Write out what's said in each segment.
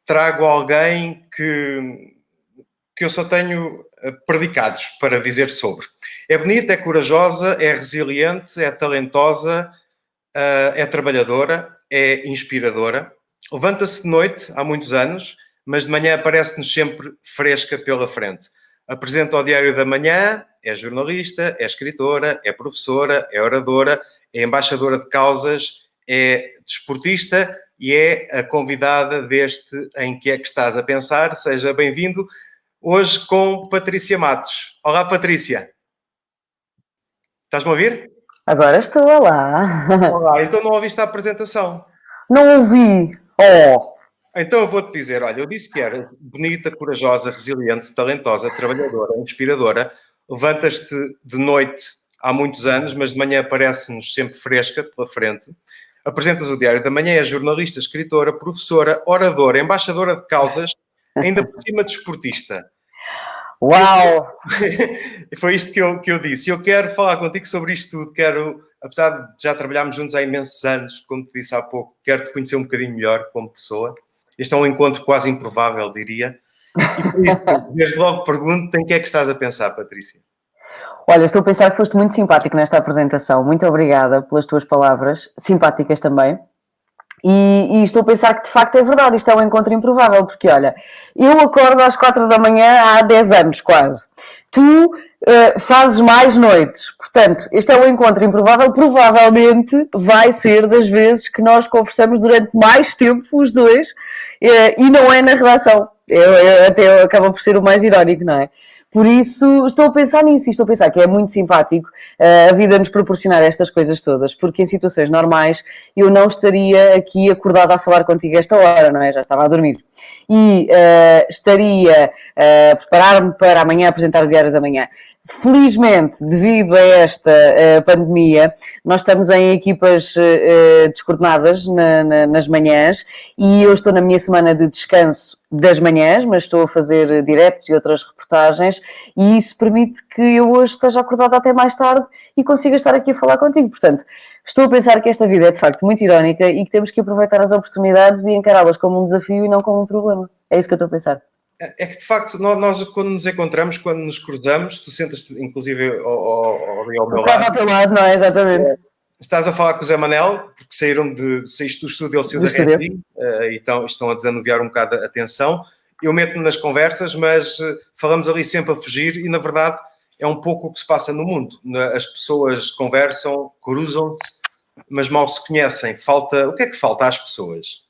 trago alguém que eu só tenho predicados para dizer sobre. É bonita, é corajosa, é resiliente, é talentosa, é trabalhadora, é inspiradora. Levanta-se de noite há muitos anos, mas de manhã aparece-nos sempre fresca pela frente. Apresenta o Diário da Manhã, é jornalista, é escritora, é professora, é oradora, é embaixadora de causas, é desportista e é a convidada deste Em Que É Que Estás a Pensar. Seja bem-vindo hoje com Patrícia Matos. Olá, Patrícia. Estás-me a ouvir? Agora estou lá. Olá, então não ouviste a apresentação? Não ouvi. Oh! Então eu vou-te dizer, olha, eu disse que era bonita, corajosa, resiliente, talentosa, trabalhadora, inspiradora. Levantas-te de noite há muitos anos, mas de manhã aparece-nos sempre fresca pela frente. Apresentas o Diário da Manhã, é jornalista, escritora, professora, oradora, embaixadora de causas, ainda por cima desportista. Uau! Foi isto que eu disse. Eu quero falar contigo sobre isto tudo. Apesar de já trabalharmos juntos há imensos anos, como te disse há pouco, quero-te conhecer um bocadinho melhor como pessoa. Este é um encontro quase improvável, diria. E por isso, desde logo pergunto, em que é que estás a pensar, Patrícia? Olha, estou a pensar que foste muito simpático nesta apresentação. Muito obrigada pelas tuas palavras, simpáticas também. E estou a pensar que de facto é verdade, isto é um encontro improvável, porque olha, eu acordo às 4 da manhã há 10 anos quase. Tu fazes mais noites. Portanto, este é um encontro improvável, provavelmente vai ser das vezes que nós conversamos durante mais tempo os dois, e não é na redação. Até acaba por ser o mais irónico, não é? Por isso, estou a pensar nisso e estou a pensar que é muito simpático a vida nos proporcionar estas coisas todas, porque em situações normais eu não estaria aqui acordada a falar contigo esta hora, não é? Já estava a dormir. E estaria a preparar-me para amanhã apresentar o Diário da Manhã. Felizmente, devido a esta pandemia, nós estamos em equipas descoordenadas nas manhãs e eu estou na minha semana de descanso das manhãs, mas estou a fazer diretos e outras reportagens e isso permite que eu hoje esteja acordada até mais tarde e consiga estar aqui a falar contigo. Portanto, estou a pensar que esta vida é de facto muito irónica e que temos que aproveitar as oportunidades e encará-las como um desafio e não como um problema. É isso que eu estou a pensar. É que, de facto, nós quando nos encontramos, quando nos cruzamos, tu sentas-te, inclusive, ao meu Quase lado. ao teu lado, não é? Exatamente. Estás a falar com o Zé Manel, porque saíste do estúdio, ele saiu da Regi, e estão a desanuviar um bocado a atenção. Eu meto-me nas conversas, mas falamos ali sempre a fugir e, na verdade, é um pouco o que se passa no mundo. As pessoas conversam, cruzam-se, mas mal se conhecem. O que é que falta às pessoas?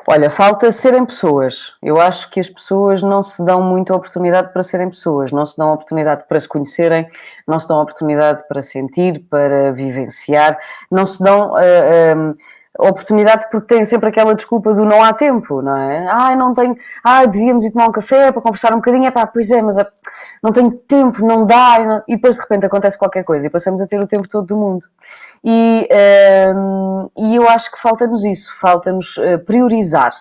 Olha, falta serem pessoas. Eu acho que as pessoas não se dão muita oportunidade para serem pessoas, não se dão oportunidade para se conhecerem, não se dão oportunidade para sentir, para vivenciar, não se dão oportunidade porque têm sempre aquela desculpa do não há tempo, não é? Não tenho, devíamos ir tomar um café para conversar um bocadinho, pois é, mas não tenho tempo, não dá, e depois de repente acontece qualquer coisa e passamos a ter o tempo todo do mundo. E eu acho que falta-nos isso, falta-nos priorizar,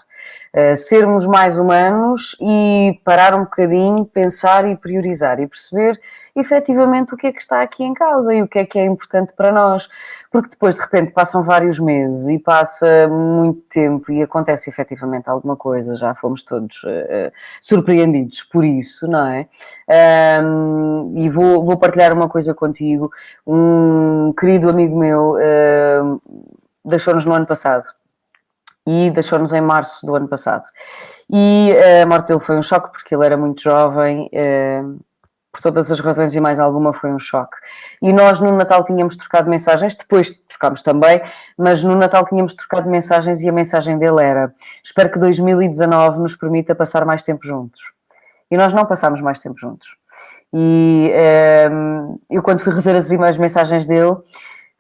sermos mais humanos e parar um bocadinho, pensar e priorizar e perceber efetivamente o que é que está aqui em causa e o que é importante para nós. Porque depois, de repente, passam vários meses e passa muito tempo e acontece efetivamente alguma coisa, já fomos todos surpreendidos por isso, não é? E vou partilhar uma coisa contigo. Um querido amigo meu deixou-nos no ano passado e deixou-nos em março do ano passado. E a morte dele foi um choque porque ele era muito jovem, por todas as razões e mais alguma foi um choque. E nós no Natal tínhamos trocado mensagens, depois trocámos também, mas no Natal tínhamos trocado mensagens e a mensagem dele era: espero que 2019 nos permita passar mais tempo juntos. E nós não passámos mais tempo juntos. E eu quando fui rever as mensagens dele,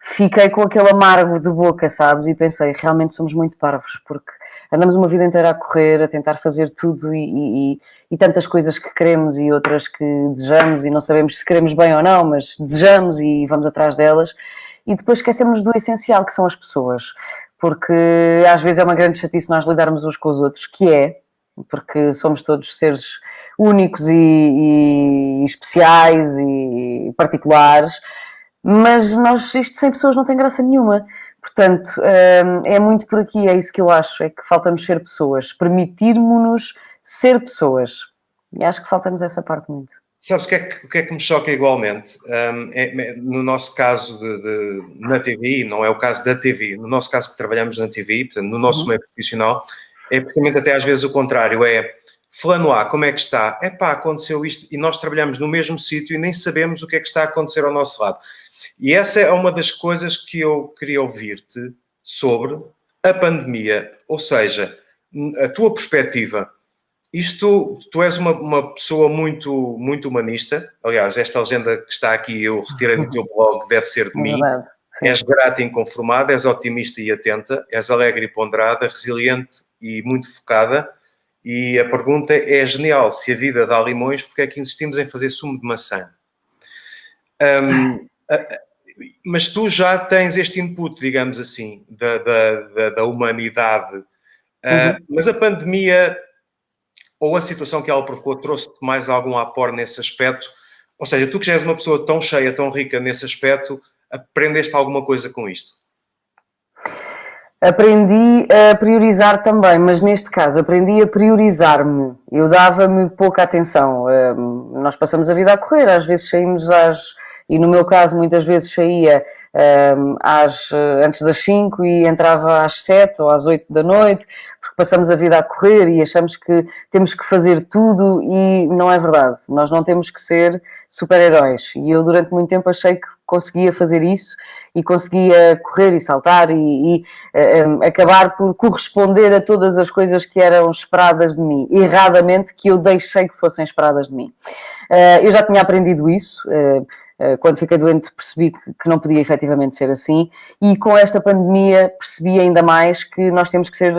fiquei com aquele amargo de boca, sabes? E pensei, realmente somos muito parvos, porque andamos uma vida inteira a correr, a tentar fazer tudo e tantas coisas que queremos e outras que desejamos e não sabemos se queremos bem ou não, mas desejamos e vamos atrás delas. E depois esquecemos do essencial, que são as pessoas. Porque às vezes é uma grande chatice nós lidarmos uns com os outros, que é, porque somos todos seres únicos e especiais e particulares, mas isto sem pessoas não tem graça nenhuma, Portanto, é muito por aqui, é isso que eu acho, é que falta-nos ser pessoas, permitirmos-nos ser pessoas. E acho que falta-nos essa parte muito. Sabes o que é que me choca igualmente? No nosso caso na TV, não é o caso da TV, no nosso caso que trabalhamos na TV, portanto, no nosso meio profissional, é precisamente até às vezes o contrário, é fulano A, como é que está? Epá, aconteceu isto, e nós trabalhamos no mesmo sítio e nem sabemos o que é que está a acontecer ao nosso lado. E essa é uma das coisas que eu queria ouvir-te sobre a pandemia, ou seja, a tua perspectiva. Tu és uma pessoa muito, muito humanista. Aliás, esta legenda que está aqui, eu retirei do teu blog, deve ser de mim. Verdade, És grata e inconformada, és otimista e atenta, és alegre e ponderada, resiliente e muito focada. E a pergunta é genial: se a vida dá limões, porque é que insistimos em fazer sumo de maçã? Mas tu já tens este input, digamos assim, da humanidade. Mas a pandemia, ou a situação que ela provocou, trouxe-te mais algum apor nesse aspecto? Ou seja, tu que já és uma pessoa tão cheia, tão rica nesse aspecto, aprendeste alguma coisa com isto? Aprendi a priorizar também, mas neste caso aprendi a priorizar-me. Eu dava-me pouca atenção. Nós passamos a vida a correr, às vezes saímos e no meu caso muitas vezes saía antes das 5 e entrava às 7 ou às 8 da noite, porque passamos a vida a correr e achamos que temos que fazer tudo e não é verdade. Nós não temos que ser super-heróis. E eu durante muito tempo achei que conseguia fazer isso e conseguia correr e saltar e acabar por corresponder a todas as coisas que eram esperadas de mim, erradamente, que eu deixei que fossem esperadas de mim. Eu já tinha aprendido isso. Quando fiquei doente percebi que não podia efetivamente ser assim, e com esta pandemia percebi ainda mais que nós temos que ser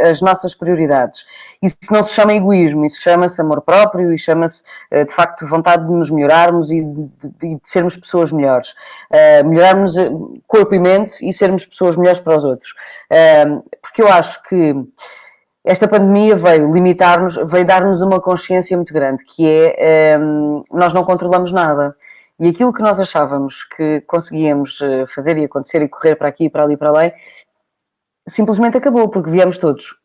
as nossas prioridades. Isso não se chama egoísmo, isso chama-se amor próprio e chama-se de facto vontade de nos melhorarmos e de sermos pessoas melhores. Melhorarmos corpo e mente e sermos pessoas melhores para os outros. Porque eu acho que esta pandemia veio limitar-nos, veio dar-nos uma consciência muito grande, que é nós não controlamos nada. E aquilo que nós achávamos que conseguíamos fazer e acontecer e correr para aqui, para ali, para além, simplesmente acabou, porque viemos todos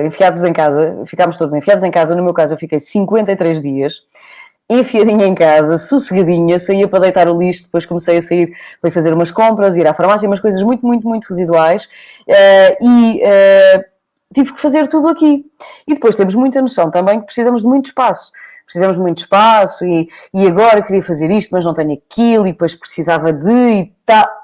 enfiados em casa, ficámos todos enfiados em casa. No meu caso, eu fiquei 53 dias, enfiadinha em casa, sossegadinha, saía para deitar o lixo, depois comecei a sair para ir fazer umas compras, ir à farmácia, umas coisas muito, muito, muito residuais, tive que fazer tudo aqui. E depois temos muita noção também que precisamos de muito espaço. Precisamos de muito espaço e agora queria fazer isto, mas não tenho aquilo, e depois precisava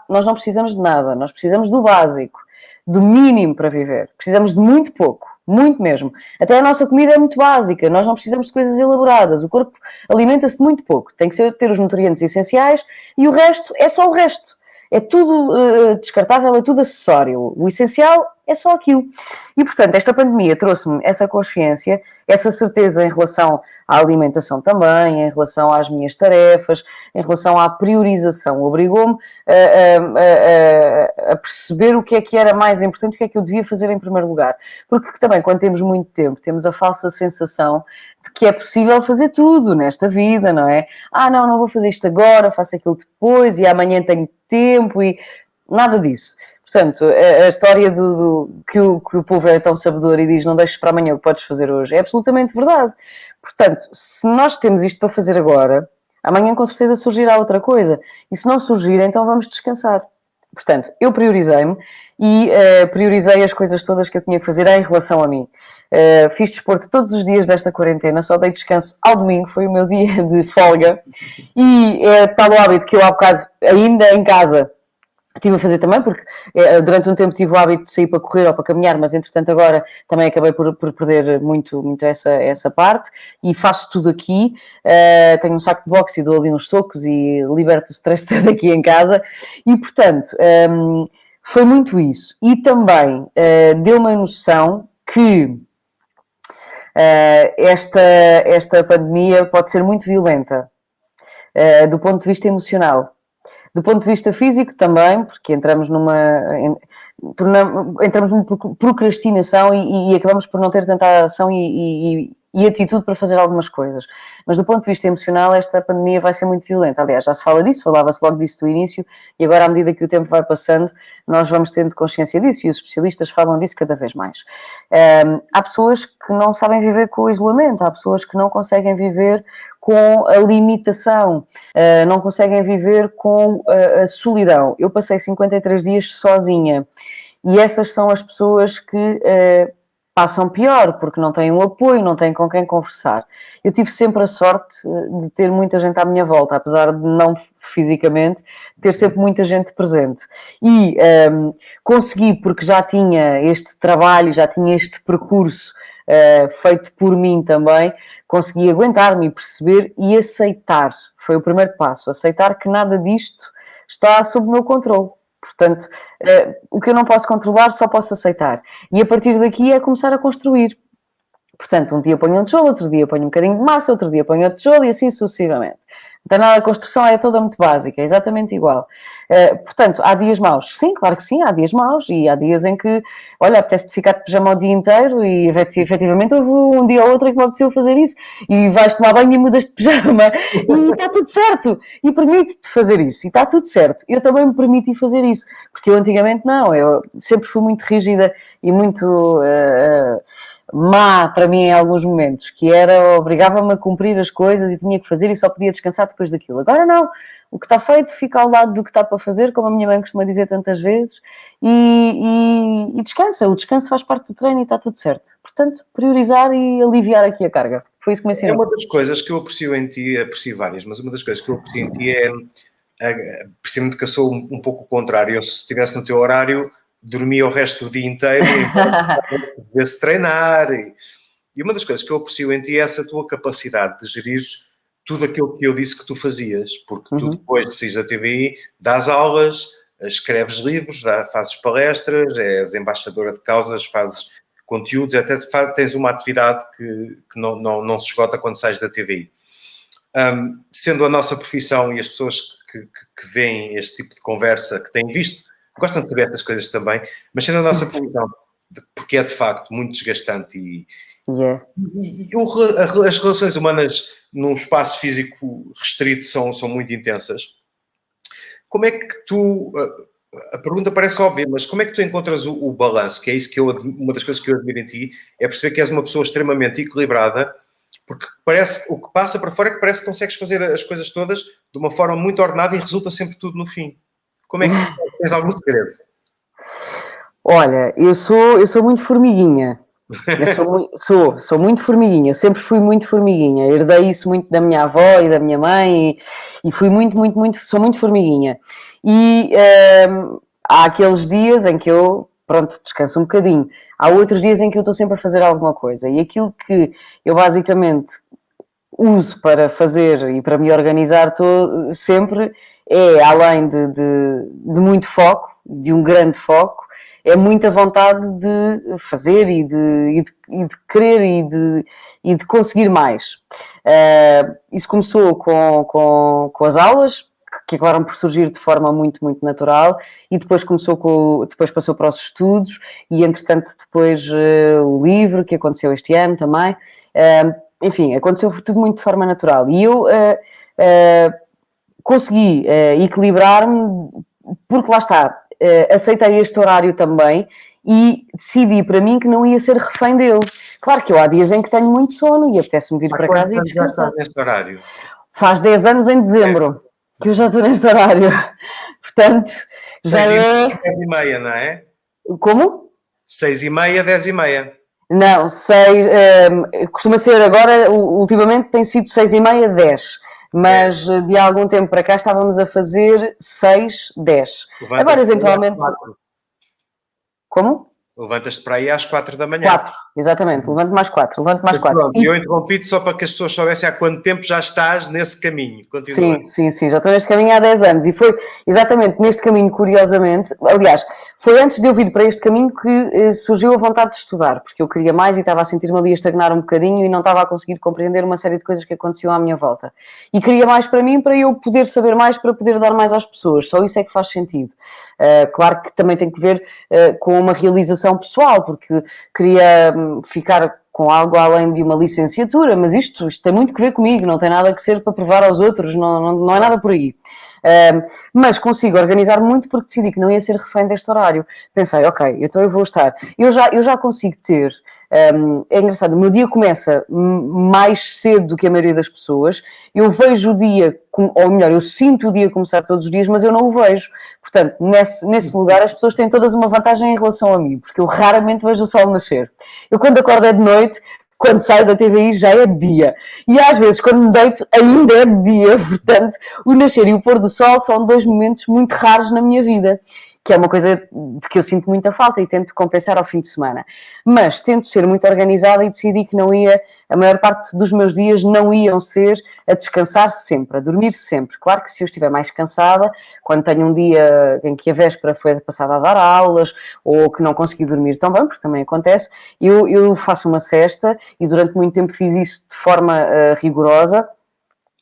Nós não precisamos de nada, nós precisamos do básico, do mínimo para viver. Precisamos de muito pouco, muito mesmo. Até a nossa comida é muito básica, nós não precisamos de coisas elaboradas. O corpo alimenta-se de muito pouco, tem que ter os nutrientes essenciais e o resto é só o resto. É tudo descartável, é tudo acessório. O essencial é só aquilo. E, portanto, esta pandemia trouxe-me essa consciência, essa certeza em relação à alimentação também, em relação às minhas tarefas, em relação à priorização. Obrigou-me a perceber o que é que era mais importante, o que é que eu devia fazer em primeiro lugar. Porque também, quando temos muito tempo, temos a falsa sensação de que é possível fazer tudo nesta vida, não é? Não vou fazer isto agora, faço aquilo depois e amanhã tenho tempo e nada disso. Portanto, a história que o povo é tão sabedor e diz não deixes para amanhã o que podes fazer hoje é absolutamente verdade. Portanto, se nós temos isto para fazer agora, amanhã com certeza surgirá outra coisa. E se não surgir, então vamos descansar. Portanto, eu priorizei-me e priorizei as coisas todas que eu tinha que fazer em relação a mim. Fiz desporto todos os dias desta quarentena, só dei descanso ao domingo, foi o meu dia de folga. E é tal o hábito que eu há bocado, ainda em casa, estive a fazer também, porque durante um tempo tive o hábito de sair para correr ou para caminhar, mas entretanto agora também acabei por perder muito, muito essa parte e faço tudo aqui. Tenho um saco de boxe e dou ali uns socos e liberto o stress todo aqui em casa e, portanto, foi muito isso. E também deu-me a noção que esta pandemia pode ser muito violenta do ponto de vista emocional. Do ponto de vista físico também, porque entramos numa procrastinação e acabamos por não ter tanta ação e e atitude para fazer algumas coisas. Mas do ponto de vista emocional, esta pandemia vai ser muito violenta. Aliás, já se fala disso, falava-se logo disso do início, e agora, à medida que o tempo vai passando, nós vamos tendo consciência disso, e os especialistas falam disso cada vez mais. Há pessoas que não sabem viver com o isolamento, há pessoas que não conseguem viver com a limitação, não conseguem viver com a solidão. Eu passei 53 dias sozinha, e essas são as pessoas que passam pior, porque não têm um apoio, não têm com quem conversar. Eu tive sempre a sorte de ter muita gente à minha volta, apesar de não fisicamente, ter sempre muita gente presente. E consegui, porque já tinha este trabalho, já tinha este percurso feito por mim também, consegui aguentar-me e perceber e aceitar. Foi o primeiro passo, aceitar que nada disto está sob o meu controle. Portanto, o que eu não posso controlar, só posso aceitar. E a partir daqui é começar a construir. Portanto, um dia ponho um tijolo, outro dia ponho um bocadinho de massa, outro dia ponho outro tijolo e assim sucessivamente. Então, a construção é toda muito básica, é exatamente igual. Portanto, há dias maus? Sim, claro que sim, há dias maus. E há dias em que, olha, apetece-te ficar de pijama o dia inteiro e, efetivamente, houve um dia ou outro em que me apeteceu fazer isso. E vais tomar banho e mudas de pijama. E está tudo certo. E permite-te fazer isso. E está tudo certo. Eu também me permiti fazer isso. Porque eu antigamente não. Eu sempre fui muito rígida e muito má para mim em alguns momentos, que era, obrigava-me a cumprir as coisas e tinha que fazer e só podia descansar depois daquilo. Agora não, o que está feito fica ao lado do que está para fazer, como a minha mãe costuma dizer tantas vezes, e descansa. O descanso faz parte do treino e está tudo certo. Portanto, priorizar e aliviar aqui a carga. Foi isso que me ensinou. É uma das coisas que eu aprecio em ti, aprecio várias, mas uma das coisas que eu aprecio em ti é, precisamente que eu sou um pouco o contrário. Eu, se estivesse no teu horário, dormia o resto do dia inteiro e devia-se treinar. E uma das coisas que eu aprecio em ti é essa tua capacidade de gerir tudo aquilo que eu disse que tu fazias, porque tu depois de saís da TVI, dás aulas, escreves livros, fazes palestras, és embaixadora de causas, fazes conteúdos, até tens uma atividade que não se esgota quando sais da TVI. Sendo a nossa profissão e as pessoas que veem este tipo de conversa, que têm visto, gostam de saber estas coisas também, mas sendo a nossa profissão, porque é de facto muito desgastante e as relações humanas num espaço físico restrito são muito intensas. Como é que tu... A pergunta parece óbvia, mas como é que tu encontras o balanço? Que é isso que uma das coisas que eu admiro em ti, é perceber que és uma pessoa extremamente equilibrada, porque parece, o que passa para fora é que parece que consegues fazer as coisas todas de uma forma muito ordenada e resulta sempre tudo no fim. Como é que tens algum segredo? Olha, eu sou muito formiguinha. Eu sou muito formiguinha, sempre fui muito formiguinha. Herdei isso muito da minha avó e da minha mãe e fui sou muito formiguinha. E há aqueles dias em que eu, pronto, descanso um bocadinho. Há outros dias em que eu estou sempre a fazer alguma coisa. E aquilo que eu basicamente uso para fazer e para me organizar sempre é, além de muito foco, de um grande foco, é muita vontade de fazer e de querer e de conseguir mais. Isso começou com as aulas, que acabaram por surgir de forma muito, muito natural, e depois depois passou para os estudos, e entretanto depois o livro, que aconteceu este ano também. Enfim, aconteceu tudo muito de forma natural. E eu consegui equilibrar-me, porque lá está, aceitei este horário também e decidi para mim que não ia ser refém dele. Claro que eu há dias em que tenho muito sono e apetece-me vir para casa e descansar. Já neste horário? Faz 10 anos em dezembro que eu já estou neste horário. Portanto, já é... 10h30, não é? Como? 6h30, 10h30. Não, costuma ser agora, ultimamente tem sido 6h30, 10. Mas de algum tempo para cá estávamos a fazer 6, 10. Agora, eventualmente... Como? Levantas-te para aí às 4 da manhã. 4, exatamente. Levanto mais 4. Pronto, e eu interrompi-te só para que as pessoas soubessem há quanto tempo já estás nesse caminho. Continua. Sim. Já estou neste caminho há 10 anos. E foi exatamente neste caminho, curiosamente... Aliás, foi antes de eu vir para este caminho que surgiu a vontade de estudar. Porque eu queria mais e estava a sentir-me ali a estagnar um bocadinho e não estava a conseguir compreender uma série de coisas que aconteciam à minha volta. E queria mais para mim, para eu poder saber mais, para poder dar mais às pessoas. Só isso é que faz sentido. Claro que também tem que ver com uma realização pessoal, porque queria ficar com algo além de uma licenciatura, mas isto tem muito que ver comigo, não tem nada que ser para provar aos outros, não é nada por aí. Mas consigo organizar muito porque decidi que não ia ser refém deste horário. Pensei, ok, então eu vou estar. Eu já consigo ter. É engraçado, o meu dia começa mais cedo do que a maioria das pessoas. Eu vejo o dia, ou melhor, eu sinto o dia começar todos os dias, mas eu não o vejo. Portanto, nesse lugar, as pessoas têm todas uma vantagem em relação a mim, porque eu raramente vejo o sol nascer. Eu, quando acordo, é de noite. Quando saio da TVI já é de dia. E às vezes, quando me deito, ainda é de dia. Portanto, o nascer e o pôr do sol são dois momentos muito raros na minha vida, que é uma coisa de que eu sinto muita falta e tento compensar ao fim de semana. Mas tento ser muito organizada e decidi que não ia, a maior parte dos meus dias não iam ser a descansar sempre, a dormir sempre. Claro que se eu estiver mais cansada, quando tenho um dia em que a véspera foi passada a dar aulas ou que não consegui dormir tão bem, porque também acontece, eu faço uma sesta e durante muito tempo fiz isso de forma rigorosa.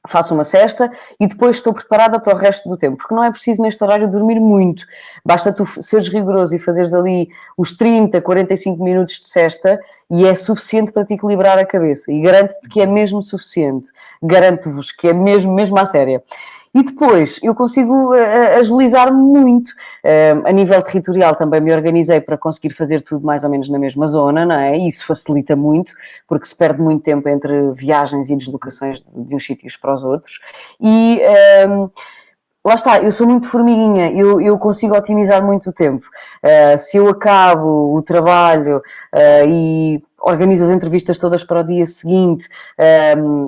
Faço uma sesta e depois estou preparada para o resto do tempo, porque não é preciso neste horário dormir muito, basta tu seres rigoroso e fazeres ali os 30, 45 minutos de sesta e é suficiente para te equilibrar a cabeça e garanto-te que é mesmo suficiente, garanto-vos que é mesmo à séria. E depois eu consigo agilizar muito. A nível territorial também me organizei para conseguir fazer tudo mais ou menos na mesma zona, não é? E isso facilita muito, porque se perde muito tempo entre viagens e deslocações de uns sítios para os outros. E lá está, eu sou muito formiguinha, eu consigo otimizar muito o tempo. Se eu acabo o trabalho e organizo as entrevistas todas para o dia seguinte,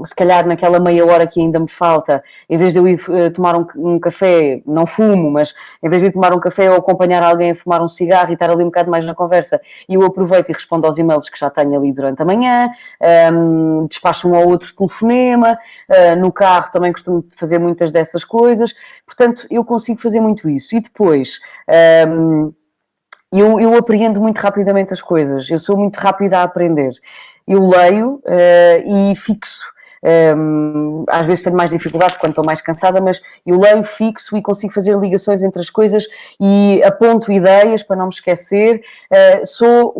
se calhar naquela meia hora que ainda me falta, em vez de eu ir tomar um café, não fumo, mas em vez de ir tomar um café ou acompanhar alguém a fumar um cigarro e estar ali um bocado mais na conversa, eu aproveito e respondo aos e-mails que já tenho ali durante a manhã, despacho um ou outro telefonema, no carro também costumo fazer muitas dessas coisas, portanto eu consigo fazer muito isso. E depois eu apreendo muito rapidamente as coisas, eu sou muito rápida a aprender. Eu leio e fixo. Às vezes tenho mais dificuldade quando estou mais cansada, mas eu leio, fixo e consigo fazer ligações entre as coisas e aponto ideias para não me esquecer.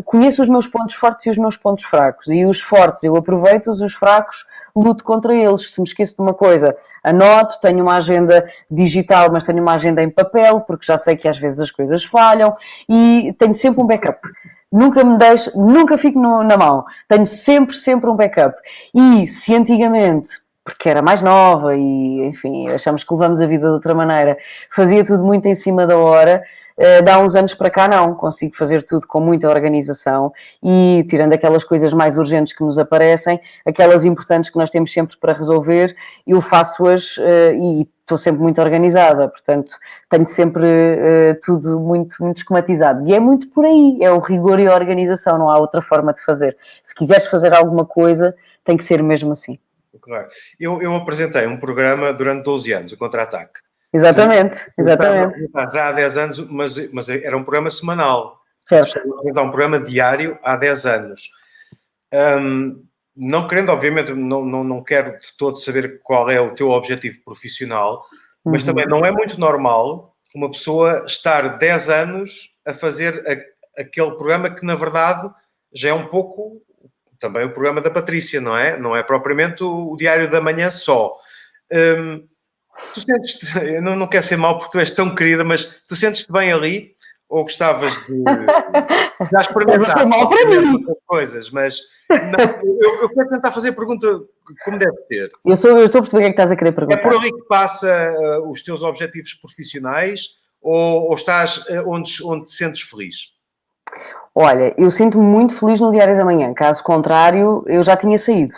Conheço os meus pontos fortes e os meus pontos fracos. E os fortes eu aproveito, os fracos luto contra eles. Se me esqueço de uma coisa, anoto, tenho uma agenda digital, mas tenho uma agenda em papel, porque já sei que às vezes as coisas falham e tenho sempre um backup. Nunca me deixo, nunca fico na mão. Tenho sempre um backup. E se antigamente, porque era mais nova e, enfim, achamos que levamos a vida de outra maneira, fazia tudo muito em cima da hora, de há uns anos para cá não. Consigo fazer tudo com muita organização e, tirando aquelas coisas mais urgentes que nos aparecem, aquelas importantes que nós temos sempre para resolver, eu faço-as e estou sempre muito organizada, portanto, tenho sempre tudo muito esquematizado. E é muito por aí, é o rigor e a organização, não há outra forma de fazer. Se quiseres fazer alguma coisa, tem que ser mesmo assim. Claro. Eu apresentei um programa durante 12 anos, o Contra-Ataque. Exatamente. Já há 10 anos, mas era um programa semanal. Certo. Estou a apresentar um programa diário há 10 anos. Não querendo, obviamente, não quero de todo saber qual é o teu objetivo profissional, mas também não é muito normal uma pessoa estar 10 anos a fazer aquele programa que, na verdade, já é um pouco também o programa da Patrícia, não é? Não é propriamente o Diário da Manhã só. Tu sentes-te, eu não quero ser mau porque tu és tão querida, mas tu sentes-te bem ali ou gostavas de já experimentar outras coisas, mas não, eu quero tentar fazer a pergunta como deve ser. Eu estou a perceber o que é que estás a querer perguntar. É por ali que passa os teus objetivos profissionais ou estás onde te sentes feliz? Olha, eu sinto-me muito feliz no Diário da Manhã, caso contrário, eu já tinha saído.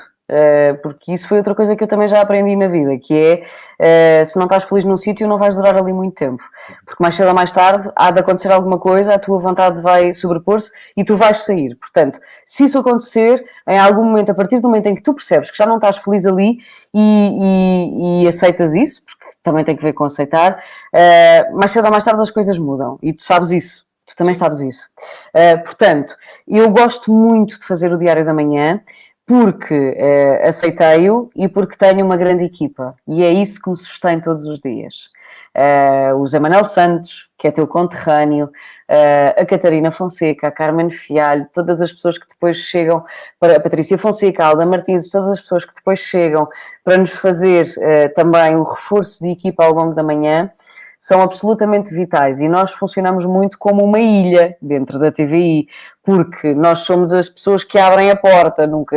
Porque isso foi outra coisa que eu também já aprendi na vida, que é, se não estás feliz num sítio, não vais durar ali muito tempo. Porque mais cedo ou mais tarde há de acontecer alguma coisa, a tua vontade vai sobrepor-se e tu vais sair. Portanto, se isso acontecer, em algum momento, a partir do momento em que tu percebes que já não estás feliz ali e aceitas isso, porque também tem que ver com aceitar, mais cedo ou mais tarde as coisas mudam e tu sabes isso. Tu também sabes isso. Portanto, eu gosto muito de fazer o Diário da Manhã, porque aceitei-o e porque tenho uma grande equipa. E é isso que me sustém todos os dias. o Zé Manuel Santos, que é teu conterrâneo, a Catarina Fonseca, a Carmen Fialho, todas as pessoas que depois chegam, para a Patrícia Fonseca, a Alda Martins, todas as pessoas que depois chegam para nos fazer também o reforço de equipa ao longo da manhã, são absolutamente vitais e nós funcionamos muito como uma ilha dentro da TVI, porque nós somos as pessoas que abrem a porta, nunca...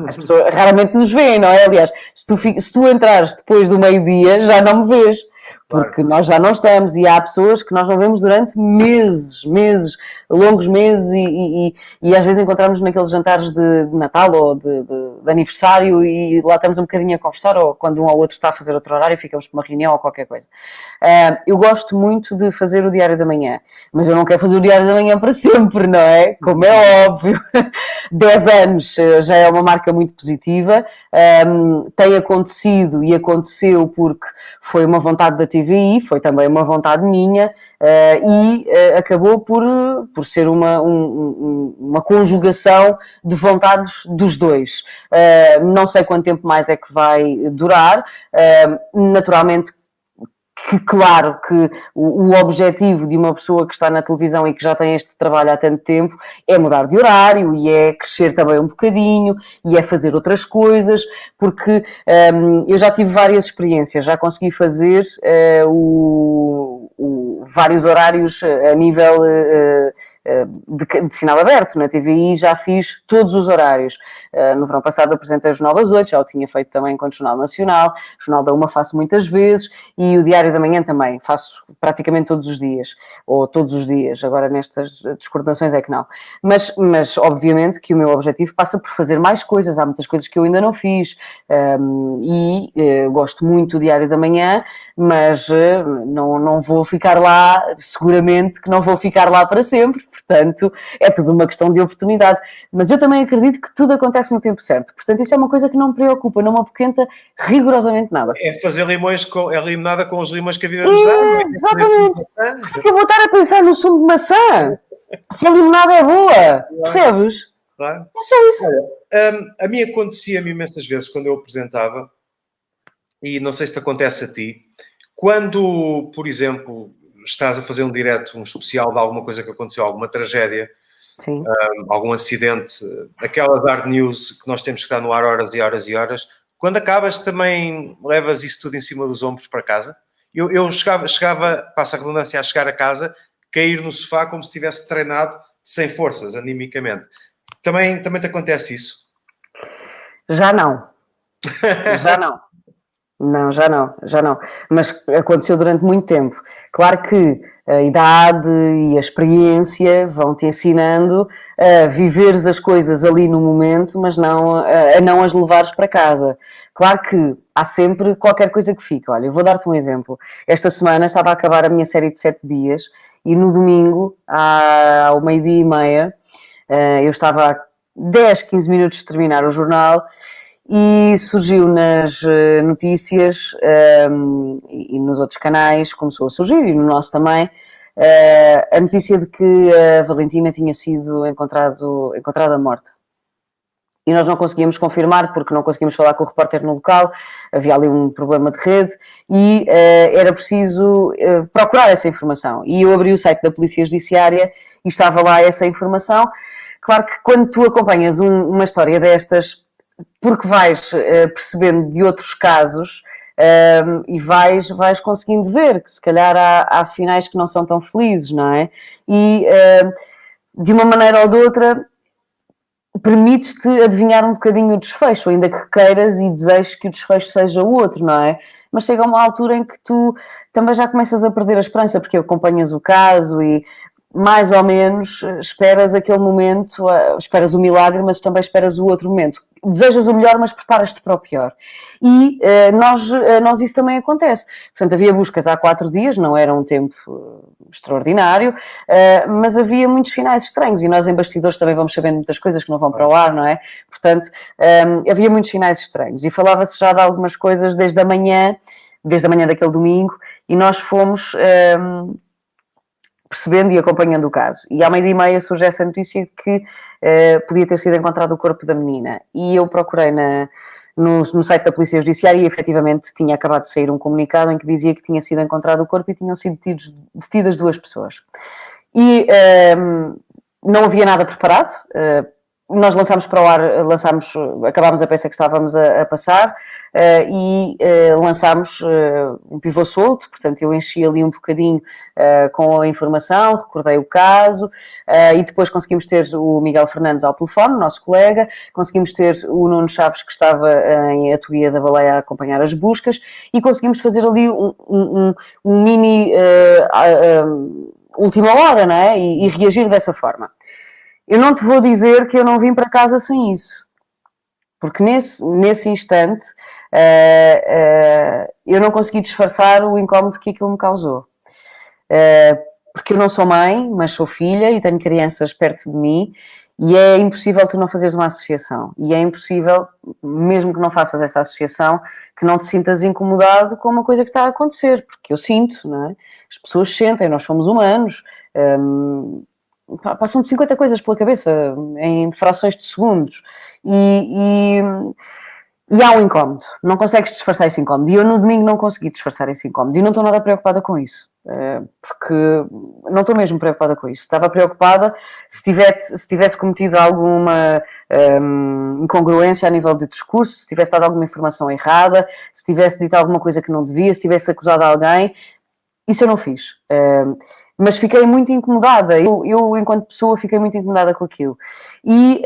As pessoas raramente nos veem, não é? Aliás, se tu entrares depois do meio-dia, já não me vês, porque nós já não estamos e há pessoas que nós não vemos durante meses, longos meses e às vezes encontramos naqueles jantares de Natal ou de aniversário e lá estamos um bocadinho a conversar ou quando um ou outro está a fazer outro horário ficamos para uma reunião ou qualquer coisa. Eu gosto muito de fazer o Diário da Manhã, mas eu não quero fazer o Diário da Manhã para sempre, não é? Como é óbvio. 10 anos já é uma marca muito positiva, tem acontecido e aconteceu porque foi uma vontade da TVI, foi também uma vontade minha e acabou por ser uma conjugação de vontades dos dois. Não sei quanto tempo mais é que vai durar, naturalmente que claro que o objetivo de uma pessoa que está na televisão e que já tem este trabalho há tanto tempo é mudar de horário e é crescer também um bocadinho e é fazer outras coisas, porque eu já tive várias experiências, já consegui fazer vários horários a nível de sinal aberto. Na TVI já fiz todos os horários. No verão passado apresentei o Jornal das 8, já o tinha feito também enquanto Jornal Nacional, o Jornal da Uma faço muitas vezes e o Diário da Manhã também, faço praticamente todos os dias, ou todos os dias, agora nestas descoordenações é que não. Mas obviamente que o meu objetivo passa por fazer mais coisas, há muitas coisas que eu ainda não fiz gosto muito do Diário da Manhã, mas não vou ficar lá, seguramente que não vou ficar lá para sempre, portanto é tudo uma questão de oportunidade, mas eu também acredito que tudo acontece no tempo certo, portanto isso é uma coisa que não me preocupa, não me apoquenta rigorosamente nada. É fazer limonada com os limões que a vida nos dá. Exatamente. Porque eu vou estar a pensar no sumo de maçã, se a limonada é boa, percebes? Claro. É só isso. Olha, a mim acontecia-me imensas vezes quando eu apresentava, e não sei se te acontece a ti, quando, por exemplo, estás a fazer um direto, um especial de alguma coisa que aconteceu, alguma tragédia, algum acidente, aquelas hard news que nós temos que estar no ar horas e horas e horas, quando acabas também levas isso tudo em cima dos ombros para casa? Eu chegava, passa a redundância, a chegar a casa, cair no sofá como se tivesse treinado sem forças, animicamente. Também te acontece isso? Já não. Já não. Não, já não. Mas aconteceu durante muito tempo. Claro que a idade e a experiência vão-te ensinando a viveres as coisas ali no momento, mas a não as levares para casa. Claro que há sempre qualquer coisa que fica. Olha, eu vou dar-te um exemplo. Esta semana estava a acabar a minha série de 7 dias e no domingo, ao 12:30, eu estava a 10, 15 minutos de terminar o jornal e surgiu nas notícias e nos outros canais, começou a surgir, e no nosso também, a notícia de que a Valentina tinha sido encontrada morta. E nós não conseguíamos confirmar, porque não conseguíamos falar com o repórter no local, havia ali um problema de rede, e era preciso procurar essa informação. E eu abri o site da Polícia Judiciária e estava lá essa informação. Claro que quando tu acompanhas uma história destas, porque vais percebendo de outros casos e vais conseguindo ver que se calhar há finais que não são tão felizes, não é? E de uma maneira ou de outra permites-te adivinhar um bocadinho o desfecho, ainda que queiras e desejes que o desfecho seja o outro, não é? Mas chega uma altura em que tu também já começas a perder a esperança, porque acompanhas o caso e mais ou menos esperas aquele momento, esperas o milagre, mas também esperas o outro momento. Desejas o melhor, mas preparas-te para o pior. E nós isso também acontece. Portanto, havia buscas há 4 dias, não era um tempo extraordinário, mas havia muitos sinais estranhos e nós em bastidores também vamos sabendo muitas coisas que não vão para o ar, não é? Portanto, havia muitos sinais estranhos e falava-se já de algumas coisas desde a manhã daquele domingo, e nós fomos percebendo e acompanhando o caso. E à 12:30 surge essa notícia que podia ter sido encontrado o corpo da menina. E eu procurei no site da Polícia Judiciária e efetivamente tinha acabado de sair um comunicado em que dizia que tinha sido encontrado o corpo e tinham sido detidas 2 pessoas. E não havia nada preparado. Nós lançámos para o ar, acabámos a peça que estávamos a passar e lançámos um pivô solto, portanto eu enchi ali um bocadinho com a informação, recordei o caso e depois conseguimos ter o Miguel Fernandes ao telefone, o nosso colega, conseguimos ter o Nuno Chaves que estava em Atuia da Baleia a acompanhar as buscas e conseguimos fazer ali um mini última hora, não é? E reagir dessa forma. Eu não te vou dizer que eu não vim para casa sem isso, porque nesse instante eu não consegui disfarçar o incómodo que aquilo me causou. Porque eu não sou mãe, mas sou filha e tenho crianças perto de mim e é impossível tu não fazeres uma associação. E é impossível, mesmo que não faças essa associação, que não te sintas incomodado com uma coisa que está a acontecer, porque eu sinto, não é? As pessoas sentem, nós somos humanos. Passam de 50 coisas pela cabeça em frações de segundos e há um incómodo, não consegues disfarçar esse incómodo e eu no domingo não consegui disfarçar esse incómodo e não estou nada preocupada com isso, porque não estou mesmo preocupada com isso. Estava preocupada se tivesse cometido alguma incongruência a nível de discurso, se tivesse dado alguma informação errada, se tivesse dito alguma coisa que não devia, se tivesse acusado alguém. Isso eu não fiz. Mas fiquei muito incomodada. Eu, enquanto pessoa, fiquei muito incomodada com aquilo. E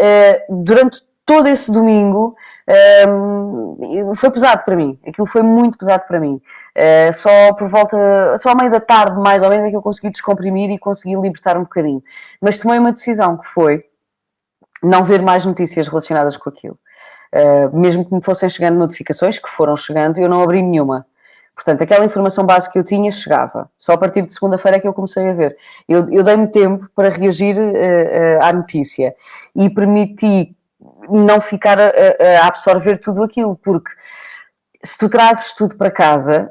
durante todo esse domingo foi pesado para mim. Aquilo foi muito pesado para mim. Só à meia da tarde, mais ou menos, é que eu consegui descomprimir e consegui libertar um bocadinho. Mas tomei uma decisão que foi não ver mais notícias relacionadas com aquilo. Mesmo que me fossem chegando notificações, que foram chegando, eu não abri nenhuma. Portanto, aquela informação básica que eu tinha chegava. Só a partir de segunda-feira é que eu comecei a ver. Eu dei-me tempo para reagir à notícia e permiti não ficar a absorver tudo aquilo, porque se tu trazes tudo para casa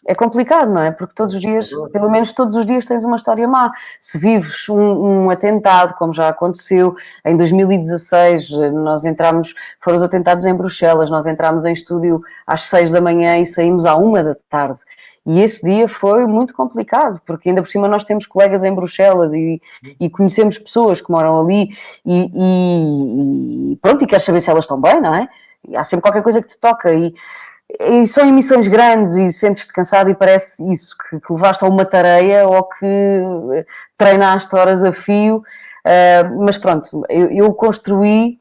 é complicado, não é? Porque todos os dias, pelo menos todos os dias, tens uma história má. Se vives um atentado, como já aconteceu, em 2016 foram os atentados em Bruxelas, nós entramos em estúdio às 6 da manhã e saímos à 1 da tarde. E esse dia foi muito complicado, porque ainda por cima nós temos colegas em Bruxelas e conhecemos pessoas que moram ali e pronto, e queres saber se elas estão bem, não é? E há sempre qualquer coisa que te toca e são emissões grandes e sentes-te cansado e parece isso, que levaste a uma tareia ou que treinaste horas a fio, mas pronto, eu construí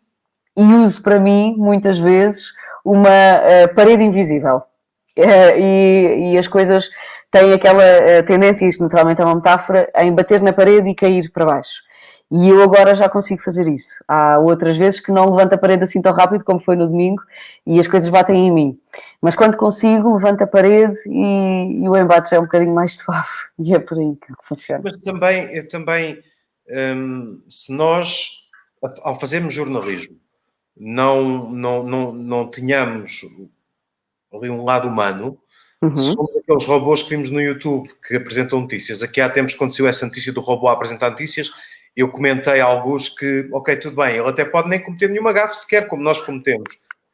e uso para mim, muitas vezes, uma parede invisível. E as coisas têm aquela tendência, isto naturalmente é uma metáfora, em bater na parede e cair para baixo. E eu agora já consigo fazer isso. Há outras vezes que não levanto a parede assim tão rápido como foi no domingo e as coisas batem em mim. Mas quando consigo, levanto a parede e o embate já é um bocadinho mais suave. E é por aí que funciona. Mas também se nós, ao fazermos jornalismo, não tenhamos ali um lado humano, somos aqueles robôs que vimos no YouTube que apresentam notícias. Aqui há tempos aconteceu essa notícia do robô a apresentar notícias. Eu comentei a alguns que, ok, tudo bem, ele até pode nem cometer nenhuma gafe sequer, como nós cometemos.